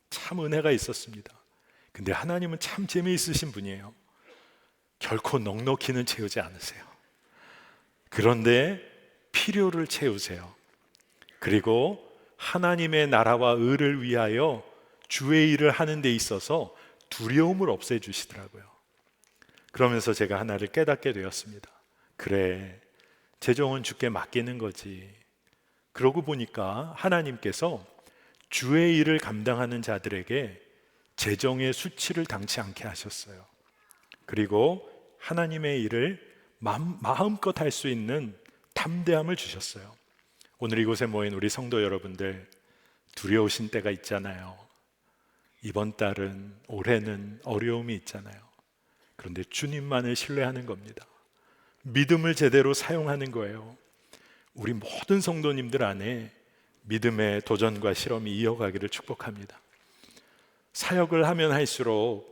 참 은혜가 있었습니다. 근데 하나님은 참 재미있으신 분이에요. 결코 넉넉히는 채우지 않으세요. 그런데 필요를 채우세요. 그리고 하나님의 나라와 의를 위하여 주의 일을 하는 데 있어서 두려움을 없애주시더라고요. 그러면서 제가 하나를 깨닫게 되었습니다. 그래, 재정은 주께 맡기는 거지. 그러고 보니까 하나님께서 주의 일을 감당하는 자들에게 재정의 수치를 당치 않게 하셨어요. 그리고 하나님의 일을 마음껏 할 수 있는 담대함을 주셨어요. 오늘 이곳에 모인 우리 성도 여러분들, 두려우신 때가 있잖아요. 이번 달은, 올해는 어려움이 있잖아요. 그런데 주님만을 신뢰하는 겁니다. 믿음을 제대로 사용하는 거예요. 우리 모든 성도님들 안에 믿음의 도전과 실험이 이어가기를 축복합니다. 사역을 하면 할수록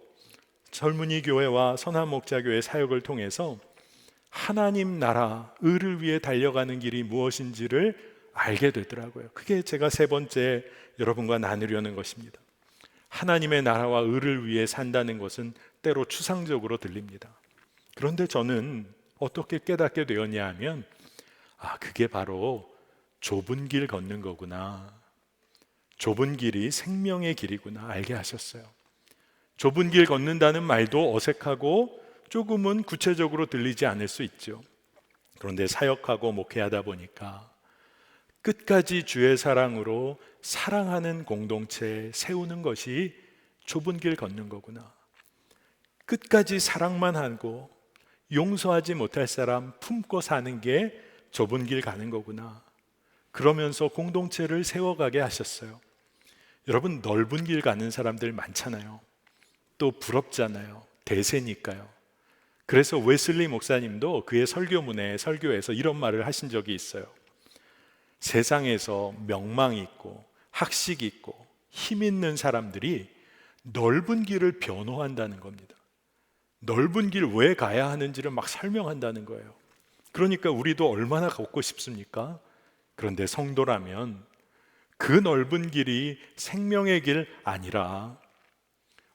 젊은이 교회와 선한 목자교회 사역을 통해서 하나님 나라, 의를 위해 달려가는 길이 무엇인지를 알게 되더라고요. 그게 제가 세 번째 여러분과 나누려는 것입니다. 하나님의 나라와 의를 위해 산다는 것은 때로 추상적으로 들립니다. 그런데 저는 어떻게 깨닫게 되었냐 하면, 그게 바로 좁은 길 걷는 거구나. 좁은 길이 생명의 길이구나 알게 하셨어요. 좁은 길 걷는다는 말도 어색하고 조금은 구체적으로 들리지 않을 수 있죠. 그런데 사역하고 목회하다 보니까 끝까지 주의 사랑으로 사랑하는 공동체 세우는 것이 좁은 길 걷는 거구나. 끝까지 사랑만 하고 용서하지 못할 사람 품고 사는 게 좁은 길 가는 거구나. 그러면서 공동체를 세워가게 하셨어요. 여러분, 넓은 길 가는 사람들 많잖아요. 또 부럽잖아요. 대세니까요. 그래서 웨슬리 목사님도 그의 설교에서 이런 말을 하신 적이 있어요. 세상에서 명망 있고 학식 있고 힘 있는 사람들이 넓은 길을 변호한다는 겁니다. 넓은 길 왜 가야 하는지를 막 설명한다는 거예요. 그러니까 우리도 얼마나 걷고 싶습니까? 그런데 성도라면 그 넓은 길이 생명의 길 아니라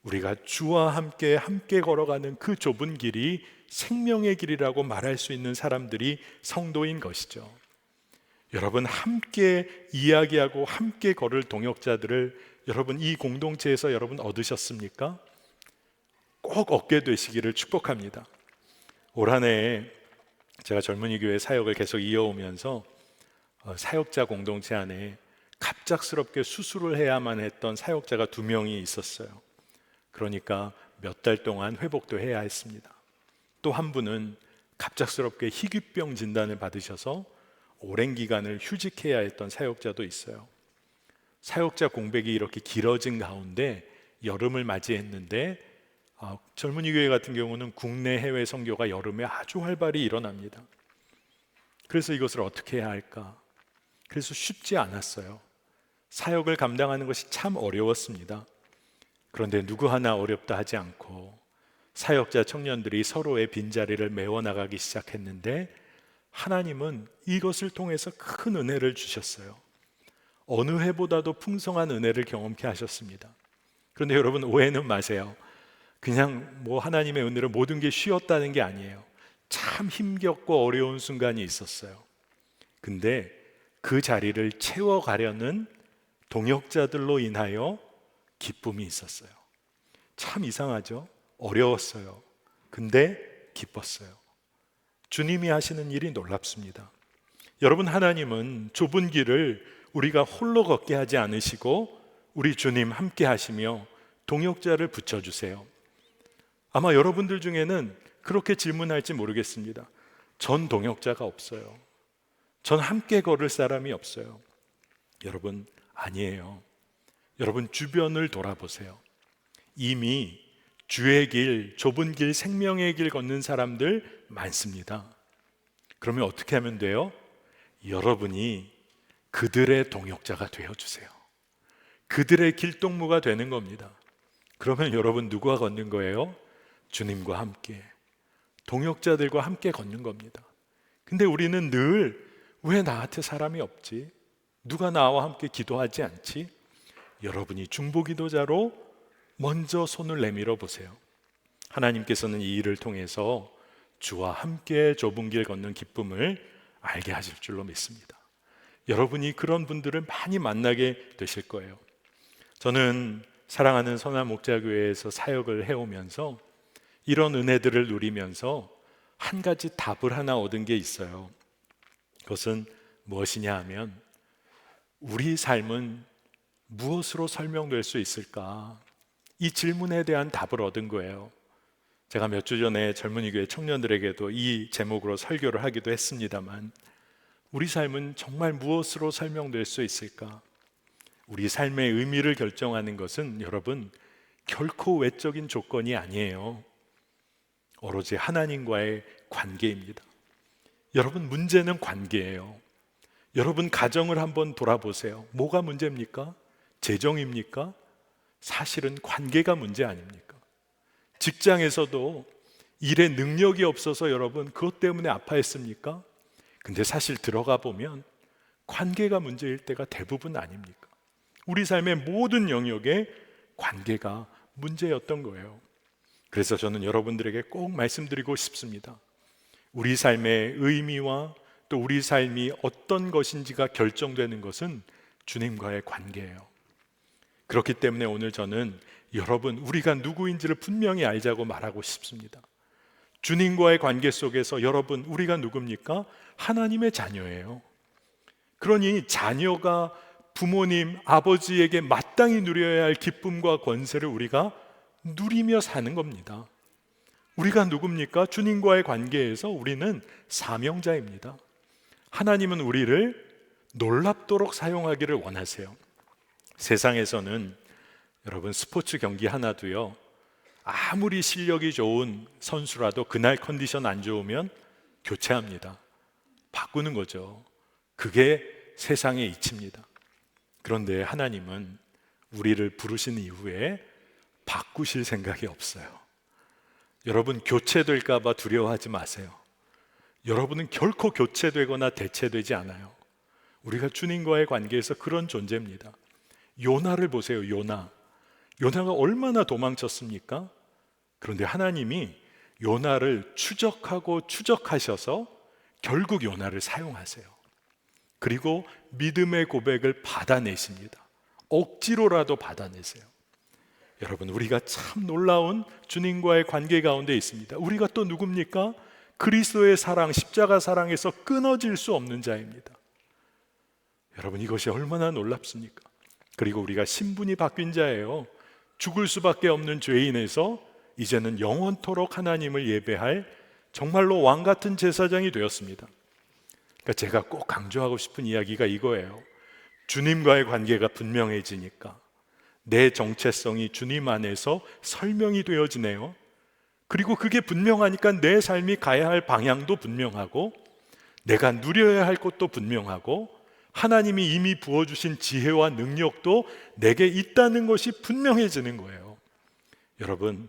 우리가 주와 함께 걸어가는 그 좁은 길이 생명의 길이라고 말할 수 있는 사람들이 성도인 것이죠. 여러분, 함께 이야기하고 함께 걸을 동역자들을 여러분 이 공동체에서 여러분 얻으셨습니까? 꼭 얻게 되시기를 축복합니다. 올 한 해 제가 젊은이 교회 사역을 계속 이어오면서 사역자 공동체 안에 갑작스럽게 수술을 해야만 했던 사역자가 2명이 있었어요. 그러니까 몇 달 동안 회복도 해야 했습니다. 또 한 분은 갑작스럽게 희귀병 진단을 받으셔서 오랜 기간을 휴직해야 했던 사역자도 있어요. 사역자 공백이 이렇게 길어진 가운데 여름을 맞이했는데 젊은이 교회 같은 경우는 국내 해외 선교가 여름에 아주 활발히 일어납니다. 그래서 이것을 어떻게 해야 할까? 그래서 쉽지 않았어요. 사역을 감당하는 것이 참 어려웠습니다. 그런데 누구 하나 어렵다 하지 않고 사역자 청년들이 서로의 빈자리를 메워나가기 시작했는데 하나님은 이것을 통해서 큰 은혜를 주셨어요. 어느 해보다도 풍성한 은혜를 경험케 하셨습니다. 그런데 여러분, 오해는 마세요. 그냥 하나님의 은혜로 모든 게 쉬웠다는 게 아니에요. 참 힘겹고 어려운 순간이 있었어요. 근데 그 자리를 채워가려는 동역자들로 인하여 기쁨이 있었어요. 참 이상하죠? 어려웠어요. 근데 기뻤어요. 주님이 하시는 일이 놀랍습니다. 여러분, 하나님은 좁은 길을 우리가 홀로 걷게 하지 않으시고 우리 주님 함께 하시며 동역자를 붙여주세요. 아마 여러분들 중에는 그렇게 질문할지 모르겠습니다. 전 동역자가 없어요. 전 함께 걸을 사람이 없어요. 여러분, 아니에요. 여러분 주변을 돌아보세요. 이미 주의 길, 좁은 길, 생명의 길 걷는 사람들 많습니다. 그러면 어떻게 하면 돼요? 여러분이 그들의 동역자가 되어주세요. 그들의 길동무가 되는 겁니다. 그러면 여러분 누구와 걷는 거예요? 주님과 함께, 동역자들과 함께 걷는 겁니다. 근데 우리는 늘 왜 나한테 사람이 없지? 누가 나와 함께 기도하지 않지? 여러분이 중보기도자로 먼저 손을 내밀어 보세요. 하나님께서는 이 일을 통해서 주와 함께 좁은 길 걷는 기쁨을 알게 하실 줄로 믿습니다. 여러분이 그런 분들을 많이 만나게 되실 거예요. 저는 사랑하는 선한 목자교회에서 사역을 해오면서 이런 은혜들을 누리면서 한 가지 답을 하나 얻은 게 있어요. 그것은 무엇이냐 하면, 우리 삶은 무엇으로 설명될 수 있을까? 이 질문에 대한 답을 얻은 거예요. 제가 몇 주 전에 젊은이 교회 청년들에게도 이 제목으로 설교를 하기도 했습니다만, 우리 삶은 정말 무엇으로 설명될 수 있을까? 우리 삶의 의미를 결정하는 것은 여러분, 결코 외적인 조건이 아니에요. 오로지 하나님과의 관계입니다. 여러분, 문제는 관계예요. 여러분 가정을 한번 돌아보세요. 뭐가 문제입니까? 재정입니까? 사실은 관계가 문제 아닙니까? 직장에서도 일에 능력이 없어서 여러분 그것 때문에 아파했습니까? 근데 사실 들어가 보면 관계가 문제일 때가 대부분 아닙니까? 우리 삶의 모든 영역에 관계가 문제였던 거예요. 그래서 저는 여러분들에게 꼭 말씀드리고 싶습니다. 우리 삶의 의미와 또 우리 삶이 어떤 것인지가 결정되는 것은 주님과의 관계예요. 그렇기 때문에 오늘 저는 여러분, 우리가 누구인지를 분명히 알자고 말하고 싶습니다. 주님과의 관계 속에서 여러분, 우리가 누굽니까? 하나님의 자녀예요. 그러니 자녀가 부모님, 아버지에게 마땅히 누려야 할 기쁨과 권세를 우리가 누리며 사는 겁니다. 우리가 누굽니까? 주님과의 관계에서 우리는 사명자입니다. 하나님은 우리를 놀랍도록 사용하기를 원하세요. 세상에서는 여러분 스포츠 경기 하나도요, 아무리 실력이 좋은 선수라도 그날 컨디션 안 좋으면 교체합니다. 바꾸는 거죠. 그게 세상의 이치입니다. 그런데 하나님은 우리를 부르신 이후에 바꾸실 생각이 없어요. 여러분, 교체될까 봐 두려워하지 마세요. 여러분은 결코 교체되거나 대체되지 않아요. 우리가 주님과의 관계에서 그런 존재입니다. 요나를 보세요. 요나가 얼마나 도망쳤습니까? 그런데 하나님이 요나를 추적하고 추적하셔서 결국 요나를 사용하세요. 그리고 믿음의 고백을 받아내십니다. 억지로라도 받아내세요. 여러분, 우리가 참 놀라운 주님과의 관계 가운데 있습니다. 우리가 또 누굽니까? 그리스도의 사랑, 십자가 사랑에서 끊어질 수 없는 자입니다. 여러분, 이것이 얼마나 놀랍습니까? 그리고 우리가 신분이 바뀐 자예요. 죽을 수밖에 없는 죄인에서 이제는 영원토록 하나님을 예배할 정말로 왕 같은 제사장이 되었습니다. 그러니까 제가 꼭 강조하고 싶은 이야기가 이거예요. 주님과의 관계가 분명해지니까 내 정체성이 주님 안에서 설명이 되어지네요. 그리고 그게 분명하니까 내 삶이 가야 할 방향도 분명하고, 내가 누려야 할 것도 분명하고, 하나님이 이미 부어주신 지혜와 능력도 내게 있다는 것이 분명해지는 거예요. 여러분,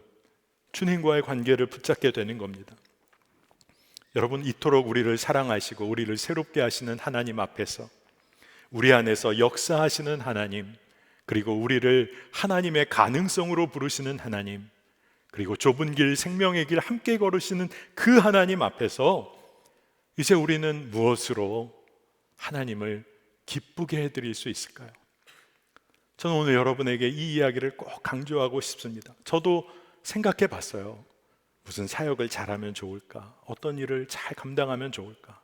주님과의 관계를 붙잡게 되는 겁니다. 여러분, 이토록 우리를 사랑하시고 우리를 새롭게 하시는 하나님 앞에서, 우리 안에서 역사하시는 하나님, 그리고 우리를 하나님의 가능성으로 부르시는 하나님, 그리고 좁은 길, 생명의 길 함께 걸으시는 그 하나님 앞에서 이제 우리는 무엇으로 하나님을 기쁘게 해드릴 수 있을까요? 저는 오늘 여러분에게 이 이야기를 꼭 강조하고 싶습니다. 저도 생각해 봤어요. 무슨 사역을 잘하면 좋을까? 어떤 일을 잘 감당하면 좋을까?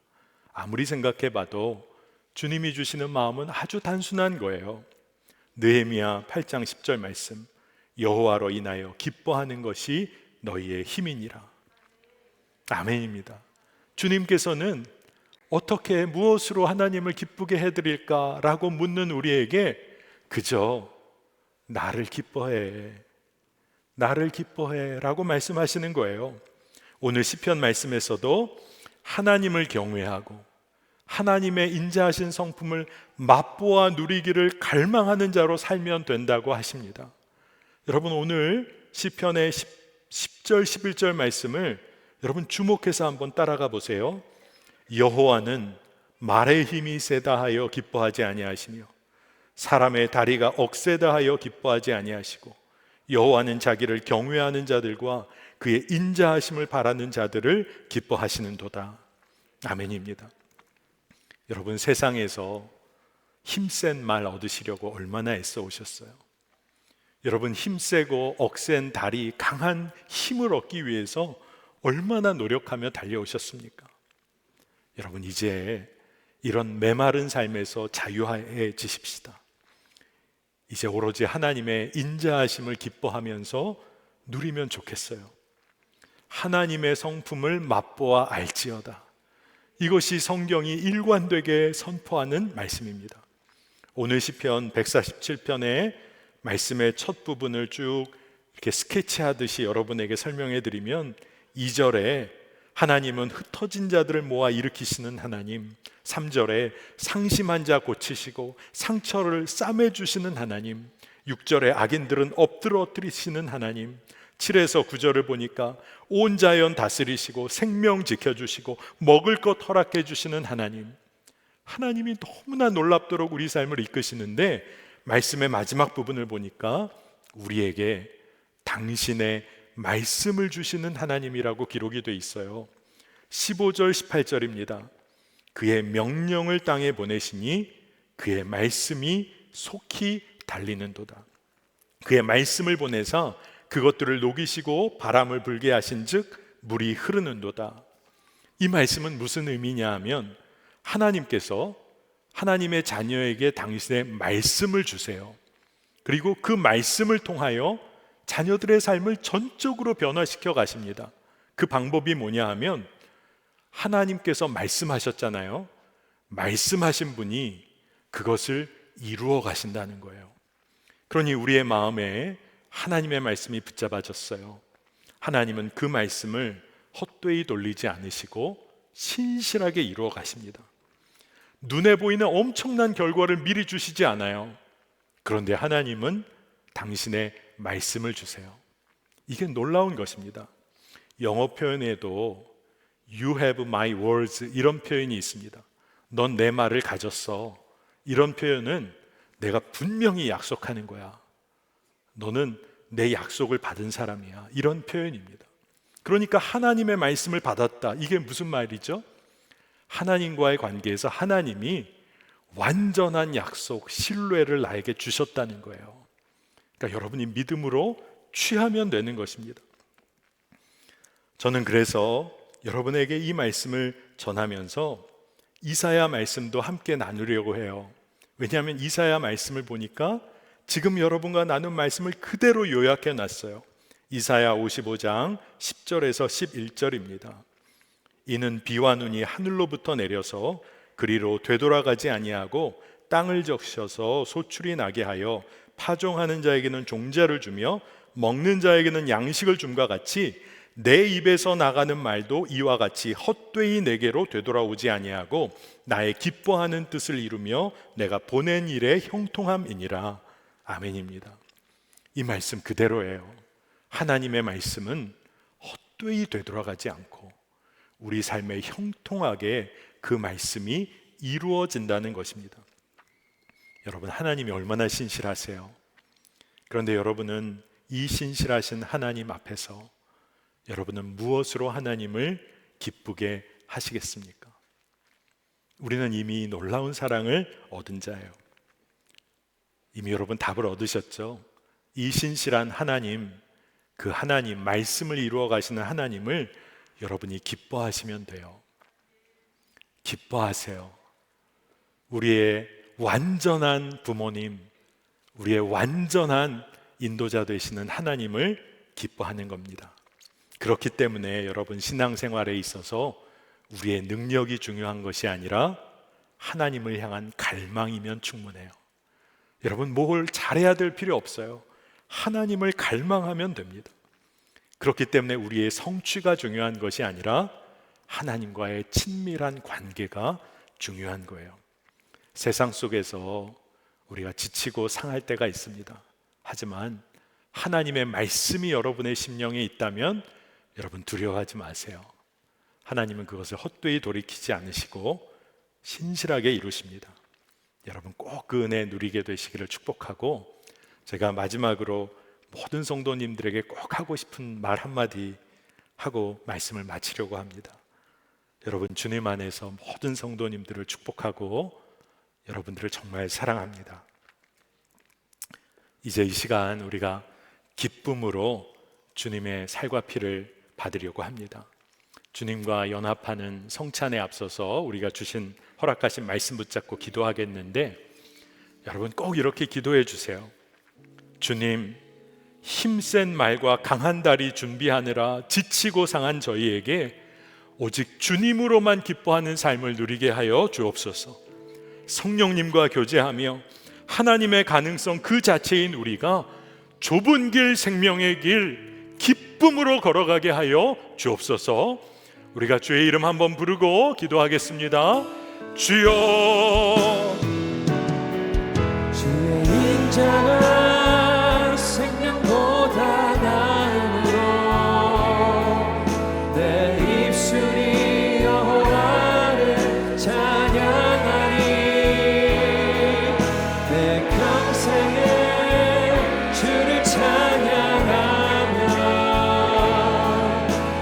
아무리 생각해 봐도 주님이 주시는 마음은 아주 단순한 거예요. 느헤미야 8장 10절 말씀, 여호와로 인하여 기뻐하는 것이 너희의 힘이니라. 아멘입니다. 주님께서는 어떻게, 무엇으로 하나님을 기쁘게 해드릴까라고 묻는 우리에게 그저 나를 기뻐해, 나를 기뻐해라고 말씀하시는 거예요. 오늘 시편 말씀에서도 하나님을 경외하고 하나님의 인자하신 성품을 맛보아 누리기를 갈망하는 자로 살면 된다고 하십니다. 여러분, 오늘 시편의 10절 11절 말씀을 여러분 주목해서 한번 따라가 보세요. 여호와는 말의 힘이 세다 하여 기뻐하지 아니하시며 사람의 다리가 억세다 하여 기뻐하지 아니하시고 여호와는 자기를 경외하는 자들과 그의 인자하심을 바라는 자들을 기뻐하시는도다. 아멘입니다. 여러분, 세상에서 힘센 말 얻으시려고 얼마나 애써 오셨어요? 여러분, 힘세고 억센 다리, 강한 힘을 얻기 위해서 얼마나 노력하며 달려오셨습니까? 여러분, 이제 이런 메마른 삶에서 자유해지십시다. 이제 오로지 하나님의 인자하심을 기뻐하면서 누리면 좋겠어요. 하나님의 성품을 맛보아 알지어다. 이것이 성경이 일관되게 선포하는 말씀입니다. 오늘 시편 147편의 말씀의 첫 부분을 쭉 이렇게 스케치하듯이 여러분에게 설명해 드리면 2절에 하나님은 흩어진 자들을 모아 일으키시는 하나님, 3절에 상심한 자 고치시고 상처를 싸매주시는 하나님, 6절에 악인들은 엎드러뜨리시는 하나님, 7에서 9절을 보니까 온 자연 다스리시고 생명 지켜주시고 먹을 것 허락해 주시는 하나님, 하나님이 너무나 놀랍도록 우리 삶을 이끄시는데 말씀의 마지막 부분을 보니까 우리에게 당신의 말씀을 주시는 하나님이라고 기록이 돼 있어요. 15절 18절입니다. 그의 명령을 땅에 보내시니 그의 말씀이 속히 달리는도다. 그의 말씀을 보내사 그것들을 녹이시고 바람을 불게 하신즉 물이 흐르는도다. 이 말씀은 무슨 의미냐 하면 하나님께서 하나님의 자녀에게 당신의 말씀을 주세요. 그리고 그 말씀을 통하여 자녀들의 삶을 전적으로 변화시켜 가십니다. 그 방법이 뭐냐 하면 하나님께서 말씀하셨잖아요. 말씀하신 분이 그것을 이루어 가신다는 거예요. 그러니 우리의 마음에 하나님의 말씀이 붙잡아졌어요. 하나님은 그 말씀을 헛되이 돌리지 않으시고 신실하게 이루어 가십니다. 눈에 보이는 엄청난 결과를 미리 주시지 않아요. 그런데 하나님은 당신의 말씀을 주세요. 이게 놀라운 것입니다. 영어 표현에도 You have my words 이런 표현이 있습니다. 넌 내 말을 가졌어. 이런 표현은 내가 분명히 약속하는 거야. 너는 내 약속을 받은 사람이야. 이런 표현입니다. 그러니까 하나님의 말씀을 받았다. 이게 무슨 말이죠? 하나님과의 관계에서 하나님이 완전한 약속, 신뢰를 나에게 주셨다는 거예요. 그러니까 여러분이 믿음으로 취하면 되는 것입니다. 저는 그래서 여러분에게 이 말씀을 전하면서 이사야 말씀도 함께 나누려고 해요. 왜냐하면 이사야 말씀을 보니까 지금 여러분과 나눈 말씀을 그대로 요약해 놨어요. 이사야 55장 10절에서 11절입니다. 이는 비와 눈이 하늘로부터 내려서 그리로 되돌아가지 아니하고 땅을 적셔서 소출이 나게 하여 파종하는 자에게는 종자를 주며 먹는 자에게는 양식을 줌과 같이 내 입에서 나가는 말도 이와 같이 헛되이 내게로 되돌아오지 아니하고 나의 기뻐하는 뜻을 이루며 내가 보낸 일에 형통함이니라. 아멘입니다. 이 말씀 그대로예요. 하나님의 말씀은 헛되이 되돌아가지 않고 우리 삶에 형통하게 그 말씀이 이루어진다는 것입니다. 여러분, 하나님이 얼마나 신실하세요? 그런데 여러분은 이 신실하신 하나님 앞에서 여러분은 무엇으로 하나님을 기쁘게 하시겠습니까? 우리는 이미 놀라운 사랑을 얻은 자예요. 이미 여러분 답을 얻으셨죠? 이 신실한 하나님, 그 하나님, 말씀을 이루어 가시는 하나님을 여러분이 기뻐하시면 돼요. 기뻐하세요. 우리의 완전한 부모님, 우리의 완전한 인도자 되시는 하나님을 기뻐하는 겁니다. 그렇기 때문에 여러분 신앙생활에 있어서 우리의 능력이 중요한 것이 아니라 하나님을 향한 갈망이면 충분해요. 여러분 뭘 잘해야 될 필요 없어요. 하나님을 갈망하면 됩니다. 그렇기 때문에 우리의 성취가 중요한 것이 아니라 하나님과의 친밀한 관계가 중요한 거예요. 세상 속에서 우리가 지치고 상할 때가 있습니다. 하지만 하나님의 말씀이 여러분의 심령에 있다면 여러분 두려워하지 마세요. 하나님은 그것을 헛되이 돌이키지 않으시고 신실하게 이루십니다. 여러분 꼭 그 은혜 누리게 되시기를 축복하고, 제가 마지막으로 모든 성도님들에게 꼭 하고 싶은 말 한마디 하고 말씀을 마치려고 합니다. 여러분, 주님 안에서 모든 성도님들을 축복하고 여러분들을 정말 사랑합니다. 이제 이 시간 우리가 기쁨으로 주님의 살과 피를 받으려고 합니다. 주님과 연합하는 성찬에 앞서서 우리가 주신 허락하신 말씀 붙잡고 기도하겠는데, 여러분 꼭 이렇게 기도해 주세요. 주님, 힘센 말과 강한 다리 준비하느라 지치고 상한 저희에게 오직 주님으로만 기뻐하는 삶을 누리게 하여 주옵소서. 성령님과 교제하며 하나님의 가능성 그 자체인 우리가 좁은 길, 생명의 길, 기쁨으로 걸어가게 하여 주옵소서. 우리가 주의 이름 한번 부르고 기도하겠습니다. 주여, 주의 인자가 생명보다 나음으로 내 입술이 여호와를 찬양하니 내 평생에 주를 찬양하며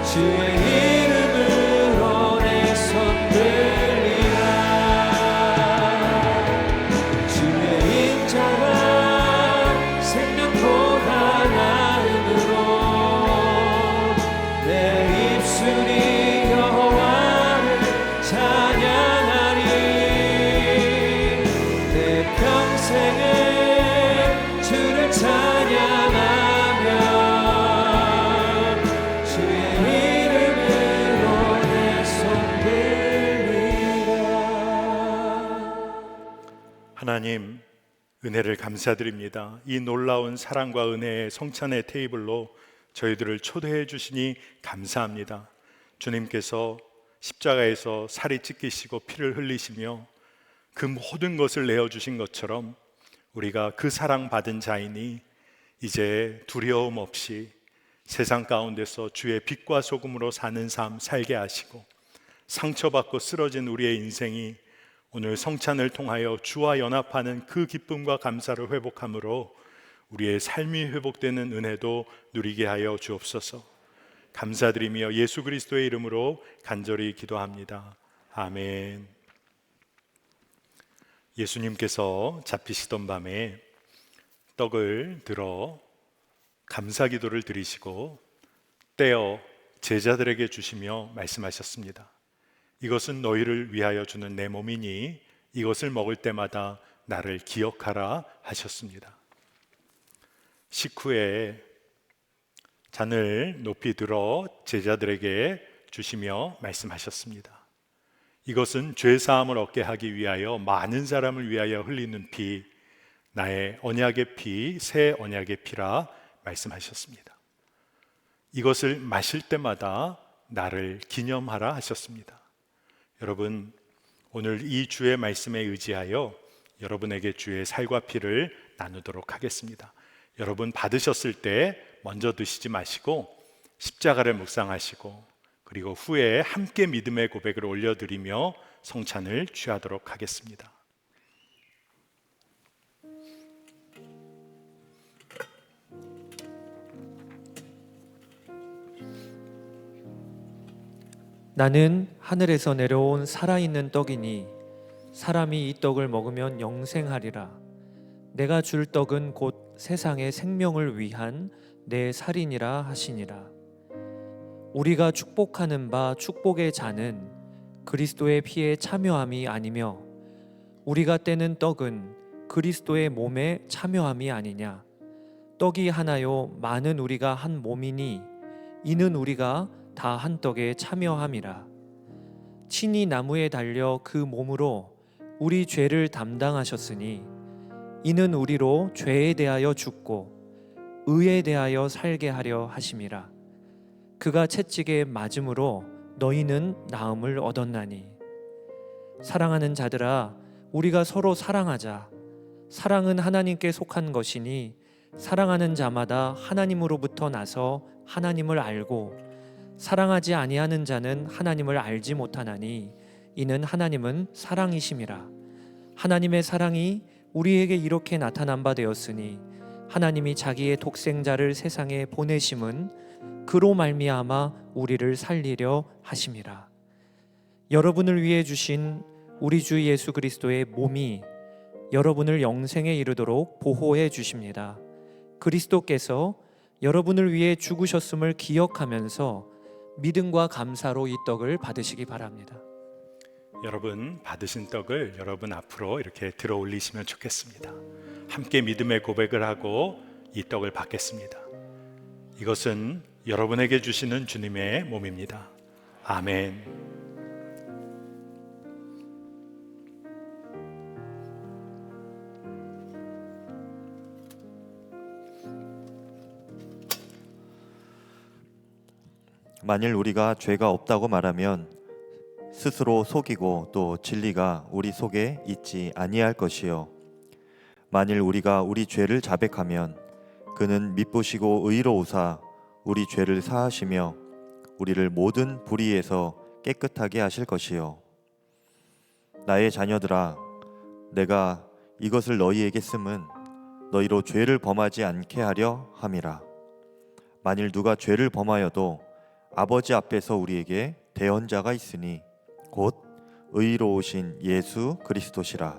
주의 이름으로 내 손 들리라. 주의 인자가 생명보다 나음으로 내 입술이 여호와를 찬양하리 내 평생에 주를 찬양하며 주의 이름으로 내 손 들리라. 하나님, 은혜를 감사드립니다. 이 놀라운 사랑과 은혜의 성찬의 테이블로 저희들을 초대해 주시니 감사합니다. 주님께서 십자가에서 살이 찢기시고 피를 흘리시며 그 모든 것을 내어주신 것처럼 우리가 그 사랑받은 자이니 이제 두려움 없이 세상 가운데서 주의 빛과 소금으로 사는 삶 살게 하시고, 상처받고 쓰러진 우리의 인생이 오늘 성찬을 통하여 주와 연합하는 그 기쁨과 감사를 회복함으로 우리의 삶이 회복되는 은혜도 누리게 하여 주옵소서. 감사드리며 예수 그리스도의 이름으로 간절히 기도합니다. 아멘. 예수님께서 잡히시던 밤에 떡을 들어 감사 기도를 드리시고 떼어 제자들에게 주시며 말씀하셨습니다. 이것은 너희를 위하여 주는 내 몸이니 이것을 먹을 때마다 나를 기억하라 하셨습니다. 식후에 잔을 높이 들어 제자들에게 주시며 말씀하셨습니다. 이것은 죄 사함을 얻게 하기 위하여 많은 사람을 위하여 흘리는 피, 나의 언약의 피, 새 언약의 피라 말씀하셨습니다. 이것을 마실 때마다 나를 기념하라 하셨습니다. 여러분, 오늘 이 주의 말씀에 의지하여 여러분에게 주의 살과 피를 나누도록 하겠습니다. 여러분 받으셨을 때 먼저 드시지 마시고 십자가를 묵상하시고 그리고 후에 함께 믿음의 고백을 올려드리며 성찬을 취하도록 하겠습니다. 나는 하늘에서 내려온 살아있는 떡이니 사람이 이 떡을 먹으면 영생하리라. 내가 줄 떡은 곧 세상의 생명을 위한 내 살이니라 하시니라. 우리가 축복하는 바 축복의 잔은 그리스도의 피에 참여함이 아니며 우리가 떼는 떡은 그리스도의 몸에 참여함이 아니냐. 떡이 하나요 많은 우리가 한 몸이니 이는 우리가 다 한 떡에 참여함이라. 친히 나무에 달려 그 몸으로 우리 죄를 담당하셨으니 이는 우리로 죄에 대하여 죽고 의에 대하여 살게 하려 하심이라. 그가 채찍에 맞음으로 너희는 나음을 얻었나니. 사랑하는 자들아, 우리가 서로 사랑하자. 사랑은 하나님께 속한 것이니 사랑하는 자마다 하나님으로부터 나서 하나님을 알고 사랑하지 아니하는 자는 하나님을 알지 못하나니 이는 하나님은 사랑이심이라. 하나님의 사랑이 우리에게 이렇게 나타난 바 되었으니 하나님이 자기의 독생자를 세상에 보내심은 그로 말미암아 우리를 살리려 하심이라. 여러분을 위해 주신 우리 주 예수 그리스도의 몸이 여러분을 영생에 이르도록 보호해 주십니다. 그리스도께서 여러분을 위해 죽으셨음을 기억하면서 믿음과 감사로 이 떡을 받으시기 바랍니다. 여러분 받으신 떡을 여러분 앞으로 이렇게 들어 올리시면 좋겠습니다. 함께 믿음의 고백을 하고 이 떡을 받겠습니다. 이것은 여러분에게 주시는 주님의 몸입니다. 아멘. 만일 우리가 죄가 없다고 말하면 스스로 속이고 또 진리가 우리 속에 있지 아니할 것이요, 만일 우리가 우리 죄를 자백하면 그는 미쁘시고 의로우사 우리 죄를 사하시며 우리를 모든 불의에서 깨끗하게 하실 것이요. 나의 자녀들아, 내가 이것을 너희에게 쓰면 너희로 죄를 범하지 않게 하려 함이라. 만일 누가 죄를 범하여도 아버지 앞에서 우리에게 대언자가 있으니 곧 의로우신 예수 그리스도시라.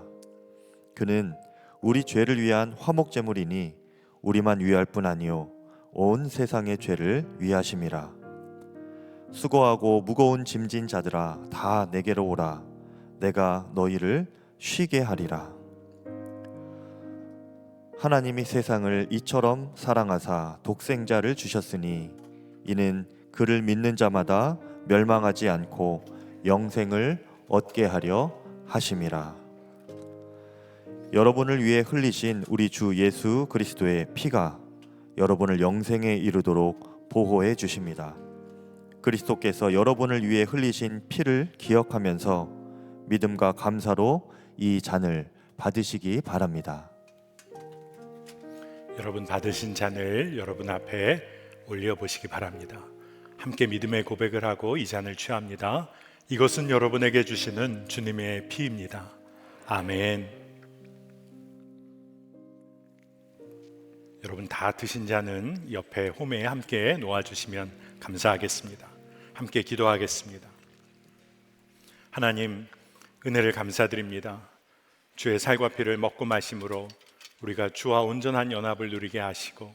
그는 우리 죄를 위한 화목제물이니 우리만 위할 뿐 아니요 온 세상의 죄를 위하심이라. 수고하고 무거운 짐진 자들아, 다 내게로 오라. 내가 너희를 쉬게 하리라. 하나님이 세상을 이처럼 사랑하사 독생자를 주셨으니 이는 그를 믿는 자마다 멸망하지 않고 영생을 얻게 하려 하심이라. 여러분을 위해 흘리신 우리 주 예수 그리스도의 피가 여러분을 영생에 이르도록 보호해 주십니다. 그리스도께서 여러분을 위해 흘리신 피를 기억하면서 믿음과 감사로 이 잔을 받으시기 바랍니다. 여러분 받으신 잔을 여러분 앞에 올려보시기 바랍니다. 함께 믿음의 고백을 하고 이 잔을 취합니다. 이것은 여러분에게 주시는 주님의 피입니다. 아멘. 여러분 다 드신 잔은 옆에 홈에 함께 놓아주시면 감사하겠습니다. 함께 기도하겠습니다. 하나님, 은혜를 감사드립니다. 주의 살과 피를 먹고 마심으로 우리가 주와 온전한 연합을 누리게 하시고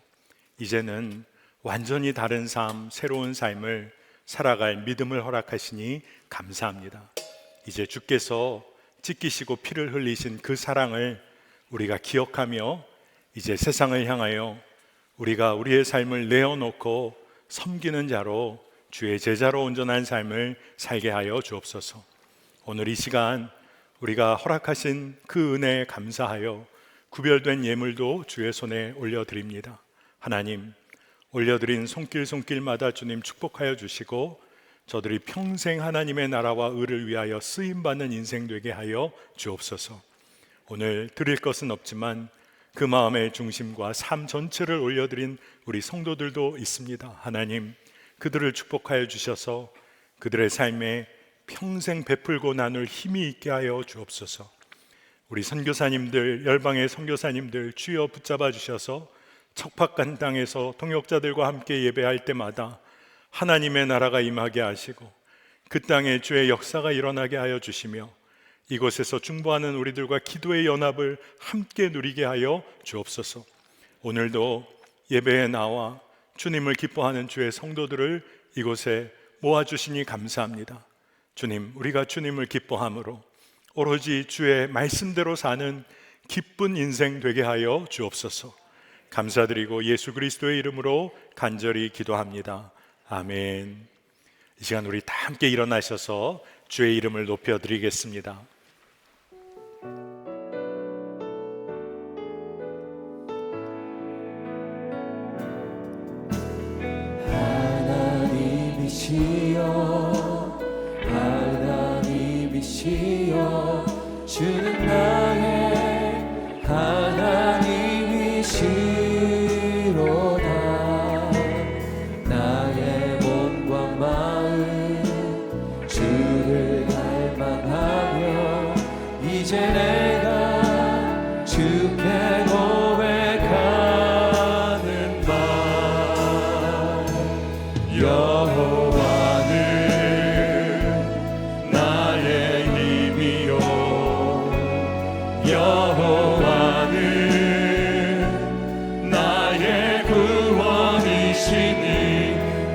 이제는 완전히 다른 삶, 새로운 삶을 살아갈 믿음을 허락하시니 감사합니다. 이제 주께서 찢기시고 피를 흘리신 그 사랑을 우리가 기억하며 이제 세상을 향하여 우리가 우리의 삶을 내어놓고 섬기는 자로 주의 제자로 온전한 삶을 살게 하여 주옵소서. 오늘 이 시간 우리가 허락하신 그 은혜에 감사하여 구별된 예물도 주의 손에 올려드립니다. 하나님, 올려드린 손길마다 주님 축복하여 주시고 저들이 평생 하나님의 나라와 의를 위하여 쓰임받는 인생 되게 하여 주옵소서. 오늘 드릴 것은 없지만 그 마음의 중심과 삶 전체를 올려드린 우리 성도들도 있습니다. 하나님, 그들을 축복하여 주셔서 그들의 삶에 평생 베풀고 나눌 힘이 있게 하여 주옵소서. 우리 선교사님들, 열방의 선교사님들 주여 붙잡아 주셔서 척박한 땅에서 동역자들과 함께 예배할 때마다 하나님의 나라가 임하게 하시고 그 땅에 주의 역사가 일어나게 하여 주시며 이곳에서 중보하는 우리들과 기도의 연합을 함께 누리게 하여 주옵소서. 오늘도 예배에 나와 주님을 기뻐하는 주의 성도들을 이곳에 모아주시니 감사합니다. 주님, 우리가 주님을 기뻐함으로 오로지 주의 말씀대로 사는 기쁜 인생 되게 하여 주옵소서. 감사드리고 예수 그리스도의 이름으로 간절히 기도합니다. 아멘. 이 시간 우리 다 함께 일어나셔서 주의 이름을 높여드리겠습니다. 하나님이시여 하나님이시여 주는 나의 하나님이시로다 나의 몸과 마음 주를 갈망하며 이제 내가 주께 고백하는 말 여호와는 나의 힘이요 여호와는 나의 구원이시니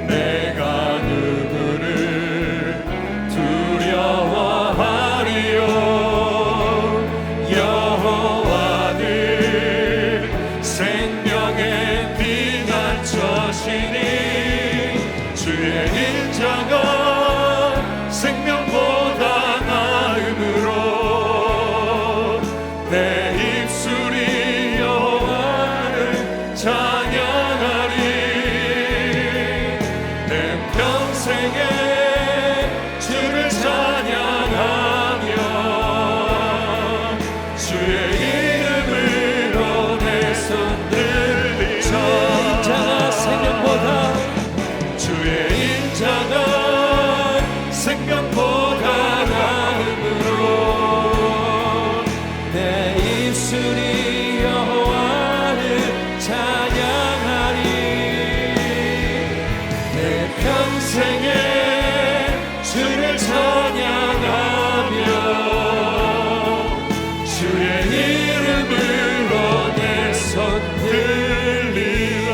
내가 누구를 두려워하리요 여호와는 생명의 피난처시니 주의 인자가 생명보다 나음으로 내 입술이 여호와를 찬양하리 내 평생에 주를 찬양하며 주의 이름으로 내 손 들리라 인자가 생명보다 주의 인자가 생명보다 나음으로 내 입술이 여호와를 찬양하리 내 평생에 주를 찬양하며 주의 이름으로 내 손 들리라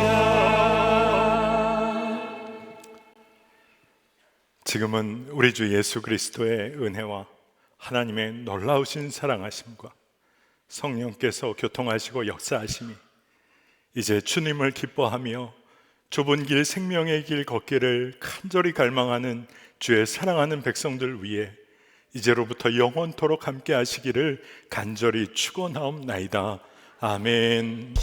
지금은 우리 주 예수 그리스도의 은혜와 하나님의 놀라우신 사랑하심과 성령께서 교통하시고 역사하심이 이제 주님을 기뻐하며 좁은 길 생명의 길 걷기를 간절히 갈망하는 주의 사랑하는 백성들 위해 이제로부터 영원토록 함께 하시기를 간절히 축원하옵나이다. 아멘.